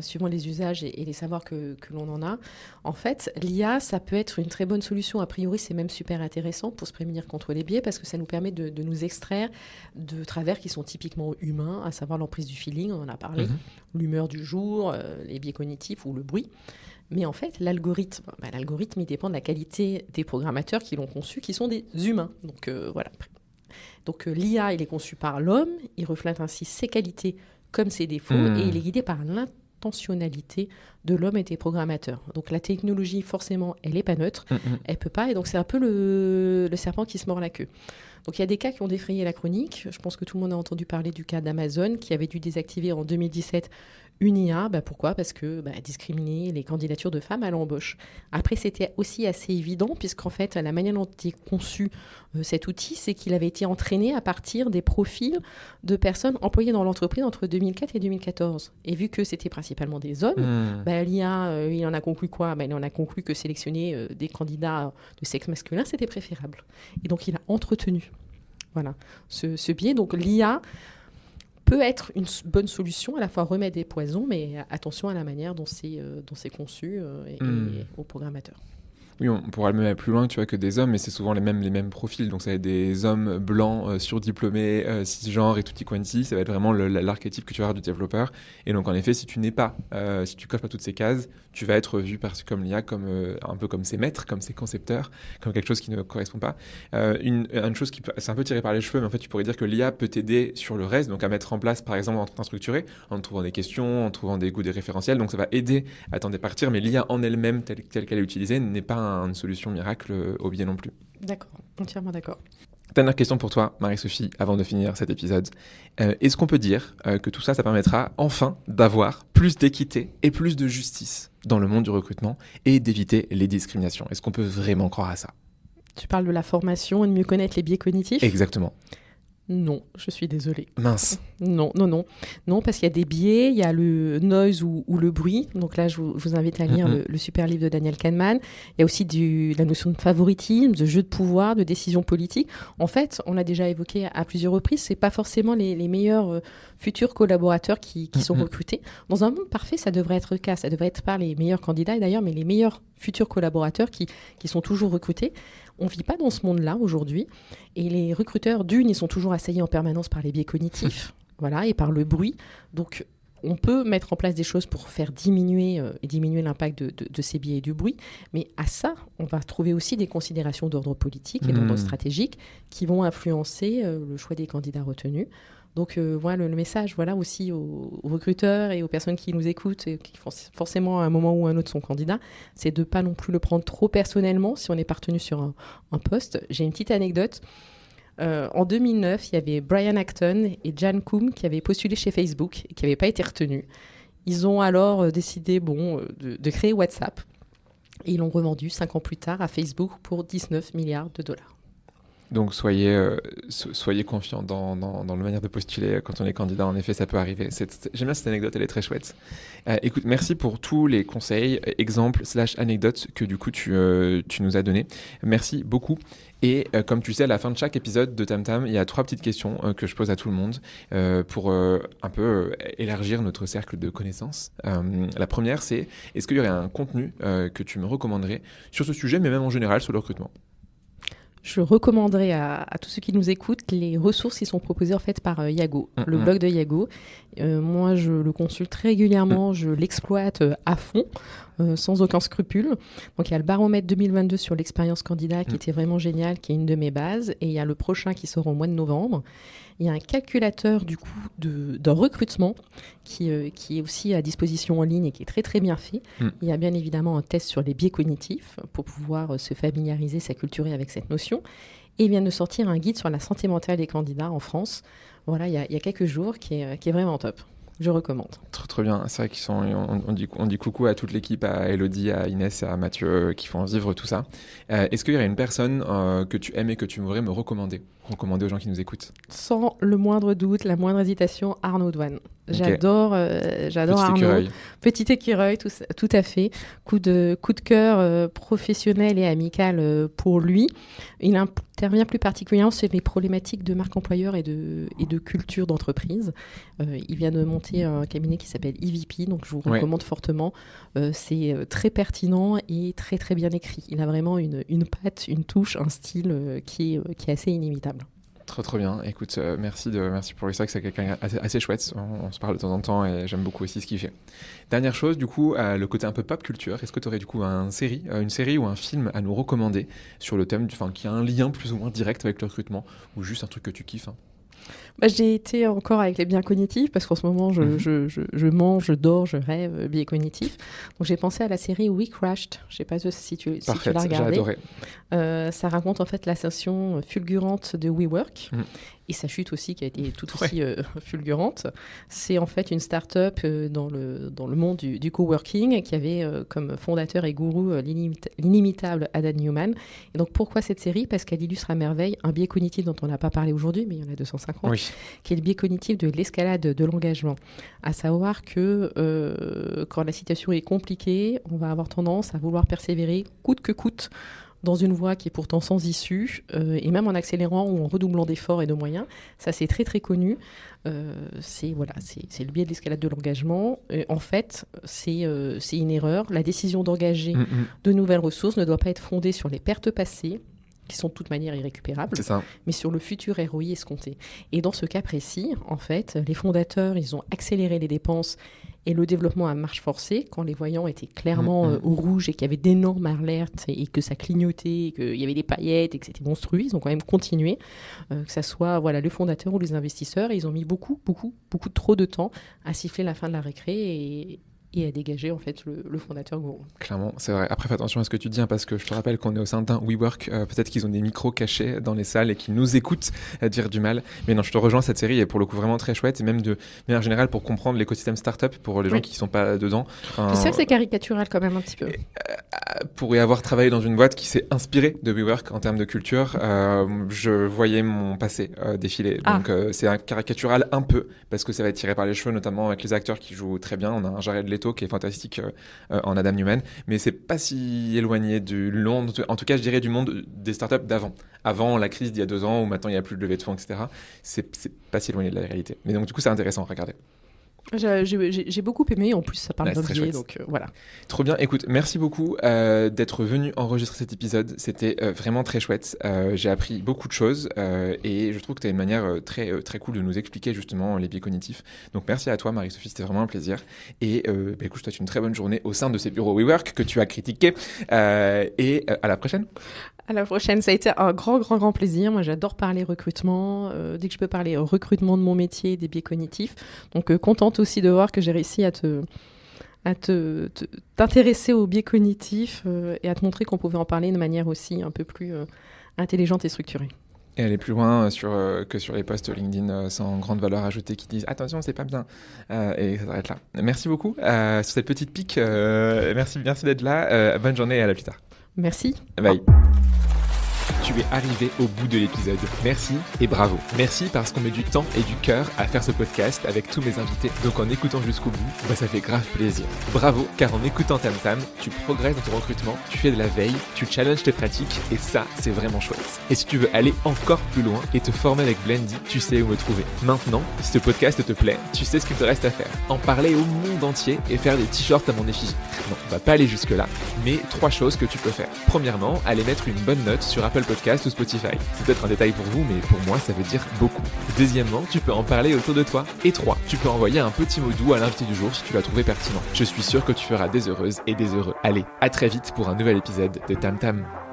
Suivant les usages et les savoirs que l'on en a. En fait, l'IA, ça peut être une très bonne solution. A priori, c'est même super intéressant pour se prémunir contre les biais parce que ça nous permet de nous extraire de travers qui sont typiquement humains, à savoir l'emprise du feeling, on en a parlé, l'humeur du jour, les biais cognitifs ou le bruit. Mais en fait, l'algorithme, il dépend de la qualité des programmateurs qui l'ont conçu, qui sont des humains. Donc voilà. Donc l'IA, il est conçu par l'homme, il reflète ainsi ses qualités comme ses défauts et il est guidé par l'intentionnalité de l'homme et des programmateurs. Donc la technologie, forcément, elle n'est pas neutre, elle peut pas, et donc c'est un peu le serpent qui se mord la queue. Donc il y a des cas qui ont défrayé la chronique. Je pense que tout le monde a entendu parler du cas d'Amazon qui avait dû désactiver en 2017 une IA. Pourquoi ? Parce que discriminer les candidatures de femmes à l'embauche. Après, c'était aussi assez évident puisqu'en fait, la manière dont est conçu cet outil, c'est qu'il avait été entraîné à partir des profils de personnes employées dans l'entreprise entre 2004 et 2014. Et vu que c'était principalement des hommes, l'IA, il en a conclu quoi ? Il en a conclu que sélectionner des candidats de sexe masculin, c'était préférable. Et donc, il a entretenu ce biais. Donc, l'IA peut être une bonne solution, à la fois remède et poison, mais attention à la manière dont c'est conçu et aux programmateurs. Oui, on pourra même aller plus loin, tu vois, que des hommes, mais c'est souvent les mêmes profils. Donc ça va être des hommes blancs, surdiplômés, cisgenres et tutti quanti. Ça va être vraiment l'archétype que tu vas avoir du développeur. Et donc en effet, si tu coches pas toutes ces cases, tu vas être vu comme l'IA, un peu comme ses maîtres, comme ses concepteurs, comme quelque chose qui ne correspond pas. Une chose c'est un peu tiré par les cheveux, mais en fait tu pourrais dire que l'IA peut t'aider sur le reste, donc à mettre en place, par exemple, en train structuré, en trouvant des questions, en trouvant des référentiels. Donc ça va aider à t'en départir, mais l'IA en elle-même, telle qu'elle est utilisée, n'est pas une solution miracle au biais non plus. D'accord, entièrement d'accord. Dernière question pour toi, Marie-Sophie, avant de finir cet épisode. Est-ce qu'on peut dire que tout ça, ça permettra enfin d'avoir plus d'équité et plus de justice dans le monde du recrutement et d'éviter les discriminations ? Est-ce qu'on peut vraiment croire à ça ? Tu parles de la formation et de mieux connaître les biais cognitifs ? Exactement. Non, je suis désolée. Mince. Non, parce qu'il y a des biais, il y a le noise ou le bruit. Donc là, je vous invite à lire le super livre de Daniel Kahneman. Il y a aussi la notion de favoritisme, de jeu de pouvoir, de décision politique. En fait, on l'a déjà évoqué à plusieurs reprises, c'est pas forcément les meilleurs futurs collaborateurs qui sont recrutés. Dans un monde parfait, ça devrait être le cas. Ça devrait être pas les meilleurs candidats d'ailleurs, mais les meilleurs futurs collaborateurs qui sont toujours recrutés. On ne vit pas dans ce monde-là aujourd'hui. Et les recruteurs, ils sont toujours assaillis en permanence par les biais cognitifs et par le bruit. Donc, on peut mettre en place des choses pour faire diminuer l'impact de ces biais et du bruit. Mais à ça, on va trouver aussi des considérations d'ordre politique et d'ordre stratégique qui vont influencer le choix des candidats retenus. Donc, le message aussi aux recruteurs et aux personnes qui nous écoutent et qui forcément à un moment ou à un autre sont candidats, c'est de ne pas non plus le prendre trop personnellement si on n'est pas retenu sur un poste. J'ai une petite anecdote. En 2009, il y avait Brian Acton et Jan Koum qui avaient postulé chez Facebook et qui n'avaient pas été retenus. Ils ont alors décidé de créer WhatsApp et ils l'ont revendu 5 ans plus tard à Facebook pour 19 milliards de dollars. Donc soyez confiants dans la manière de postuler quand on est candidat. En effet, ça peut arriver. J'aime bien cette anecdote, elle est très chouette. Écoute, merci pour tous les conseils, exemples / anecdotes que du coup tu nous as donnés. Merci beaucoup. Et comme tu sais, à la fin de chaque épisode de Tam Tam, il y a 3 petites questions que je pose à tout le monde pour un peu élargir notre cercle de connaissances. La première, c'est est-ce qu'il y aurait un contenu que tu me recommanderais sur ce sujet, mais même en général sur le recrutement ? Je recommanderais à tous ceux qui nous écoutent les ressources qui sont proposées en fait par Yago, le blog de Yago. Moi, je le consulte très régulièrement, je l'exploite à fond. sans aucun scrupule. Donc il y a le baromètre 2022 sur l'expérience candidat qui était vraiment génial, qui est une de mes bases. Et il y a le prochain qui sort au mois de novembre. Il y a un calculateur du coup d'un recrutement qui est aussi à disposition en ligne et qui est très très bien fait. Il y a bien évidemment un test sur les biais cognitifs pour pouvoir se familiariser, s'acculturer avec cette notion. Et il vient de sortir un guide sur la santé mentale des candidats en France. Voilà, il y a quelques jours qui est vraiment top. Je recommande. Trop bien. C'est vrai qu'ils sont. On dit coucou à toute l'équipe, à Elodie, à Inès et à Mathieu qui font vivre tout ça. Est-ce qu'il y aurait une personne que tu aimes et que tu voudrais me recommander aux gens qui nous écoutent? Sans le moindre doute, la moindre hésitation, Arnaud Douane. J'adore Petit Arnaud. écureuil. Petit écureuil, tout à fait. Coup de cœur professionnel et amical pour lui. Il intervient plus particulièrement sur les problématiques de marque employeur et de culture d'entreprise. Il vient de monter un cabinet qui s'appelle EVP, donc je vous recommande fortement. C'est très pertinent et très très bien écrit. Il a vraiment une patte, une touche, un style qui est assez inimitable. Trop bien. Écoute, merci pour lui. C'est vrai que c'est quelqu'un assez chouette. On se parle de temps en temps et j'aime beaucoup aussi ce qu'il fait. Dernière chose, du coup, le côté un peu pop culture. Est-ce que tu aurais du coup une série ou un film à nous recommander sur le thème, qui a un lien plus ou moins direct avec le recrutement ou juste un truc que tu kiffes? J'ai été encore avec les biais cognitifs parce qu'en ce moment, je mange, je dors, je rêve, biais cognitifs. Donc, j'ai pensé à la série We Crashed. Je ne sais pas si tu l'as regardée. J'ai adoré. Ça raconte en fait l'ascension fulgurante de WeWork et sa chute aussi qui a été tout aussi fulgurante. C'est en fait une start-up dans le monde du coworking qui avait comme fondateur et gourou l'inimitable Adam Newman. Et donc, pourquoi cette série? Parce qu'elle illustre à merveille un biais cognitif dont on n'a pas parlé aujourd'hui, mais il y en a 250, qui est le biais cognitif de l'escalade de l'engagement. À savoir que quand la situation est compliquée, on va avoir tendance à vouloir persévérer coûte que coûte dans une voie qui est pourtant sans issue, et même en accélérant ou en redoublant d'efforts et de moyens. Ça, c'est très, très connu. C'est le biais de l'escalade de l'engagement. En fait, c'est une erreur. La décision d'engager de nouvelles ressources ne doit pas être fondée sur les pertes passées, qui sont de toute manière irrécupérables, mais sur le futur ROI escompté. Et dans ce cas précis, en fait, les fondateurs, ils ont accéléré les dépenses et le développement à marche forcée, quand les voyants étaient clairement au rouge et qu'il y avait d'énormes alertes et que ça clignotait, et qu'il y avait des paillettes et que c'était monstrueux, ils ont quand même continué, que ça soit le fondateur ou les investisseurs, et ils ont mis beaucoup trop de temps à siffler la fin de la récré et à dégager en fait le fondateur gourou. Clairement, c'est vrai. Après, fais attention à ce que tu dis, parce que je te rappelle qu'on est au sein d'un WeWork. Peut-être qu'ils ont des micros cachés dans les salles et qu'ils nous écoutent dire du mal. Mais non, je te rejoins, cette série est pour le coup vraiment très chouette, et même de manière générale pour comprendre l'écosystème startup pour les gens qui ne sont pas dedans. Je sais que c'est caricatural quand même un petit peu. Pour y avoir travaillé dans une boîte qui s'est inspirée de WeWork en termes de culture, je voyais mon passé défiler. Donc c'est un caricatural un peu, parce que ça va être tiré par les cheveux, notamment avec les acteurs qui jouent très bien. On a un Jared Leto qui est fantastique en Adam Newman, mais c'est pas si éloigné en tout cas je dirais du monde des startups d'avant. Avant la crise d'il y a 2 ans, où maintenant il n'y a plus de levée de fonds, etc. C'est pas si éloigné de la réalité. Mais donc du coup c'est intéressant à regarder. J'ai beaucoup aimé, en plus ça parle d'objet, donc voilà. Trop bien, écoute, merci beaucoup d'être venu enregistrer cet épisode, c'était vraiment très chouette, j'ai appris beaucoup de choses et je trouve que tu as une manière très, très cool de nous expliquer justement les biais cognitifs. Donc merci à toi Marie-Sophie, c'était vraiment un plaisir et écoute, je te souhaite une très bonne journée au sein de ces bureaux WeWork que tu as critiqués et à la prochaine. À la prochaine, ça a été un grand plaisir. Moi, j'adore parler recrutement. Dès que je peux parler recrutement de mon métier, des biais cognitifs. Donc, contente aussi de voir que j'ai réussi à t'intéresser aux biais cognitifs et à te montrer qu'on pouvait en parler de manière aussi un peu plus intelligente et structurée. Et aller plus loin que sur les posts LinkedIn sans grande valeur ajoutée qui disent « Attention, c'est pas bien ». Et ça s'arrête là. Merci beaucoup sur cette petite pique. Merci d'être là. Bonne journée et à la plus tard. Merci. Bye. Tu es arrivé au bout de l'épisode. Merci et bravo. Merci parce qu'on met du temps et du cœur à faire ce podcast avec tous mes invités. Donc en écoutant jusqu'au bout, ça fait grave plaisir. Bravo, car en écoutant Tam Tam, tu progresses dans ton recrutement, tu fais de la veille, tu challenges tes pratiques et ça, c'est vraiment chouette. Et si tu veux aller encore plus loin et te former avec Blendy, tu sais où me trouver. Maintenant, si ce podcast te plaît, tu sais ce qu'il te reste à faire. En parler au monde entier et faire des t-shirts à mon effigie. Non, on va pas aller jusque là, mais 3 choses que tu peux faire. Premièrement, aller mettre une bonne note sur Apple Podcast Podcast ou Spotify. C'est peut-être un détail pour vous, mais pour moi, ça veut dire beaucoup. Deuxièmement, tu peux en parler autour de toi. Et 3, tu peux envoyer un petit mot doux à l'invité du jour si tu l'as trouvé pertinent. Je suis sûr que tu feras des heureuses et des heureux. Allez, à très vite pour un nouvel épisode de Tam Tam.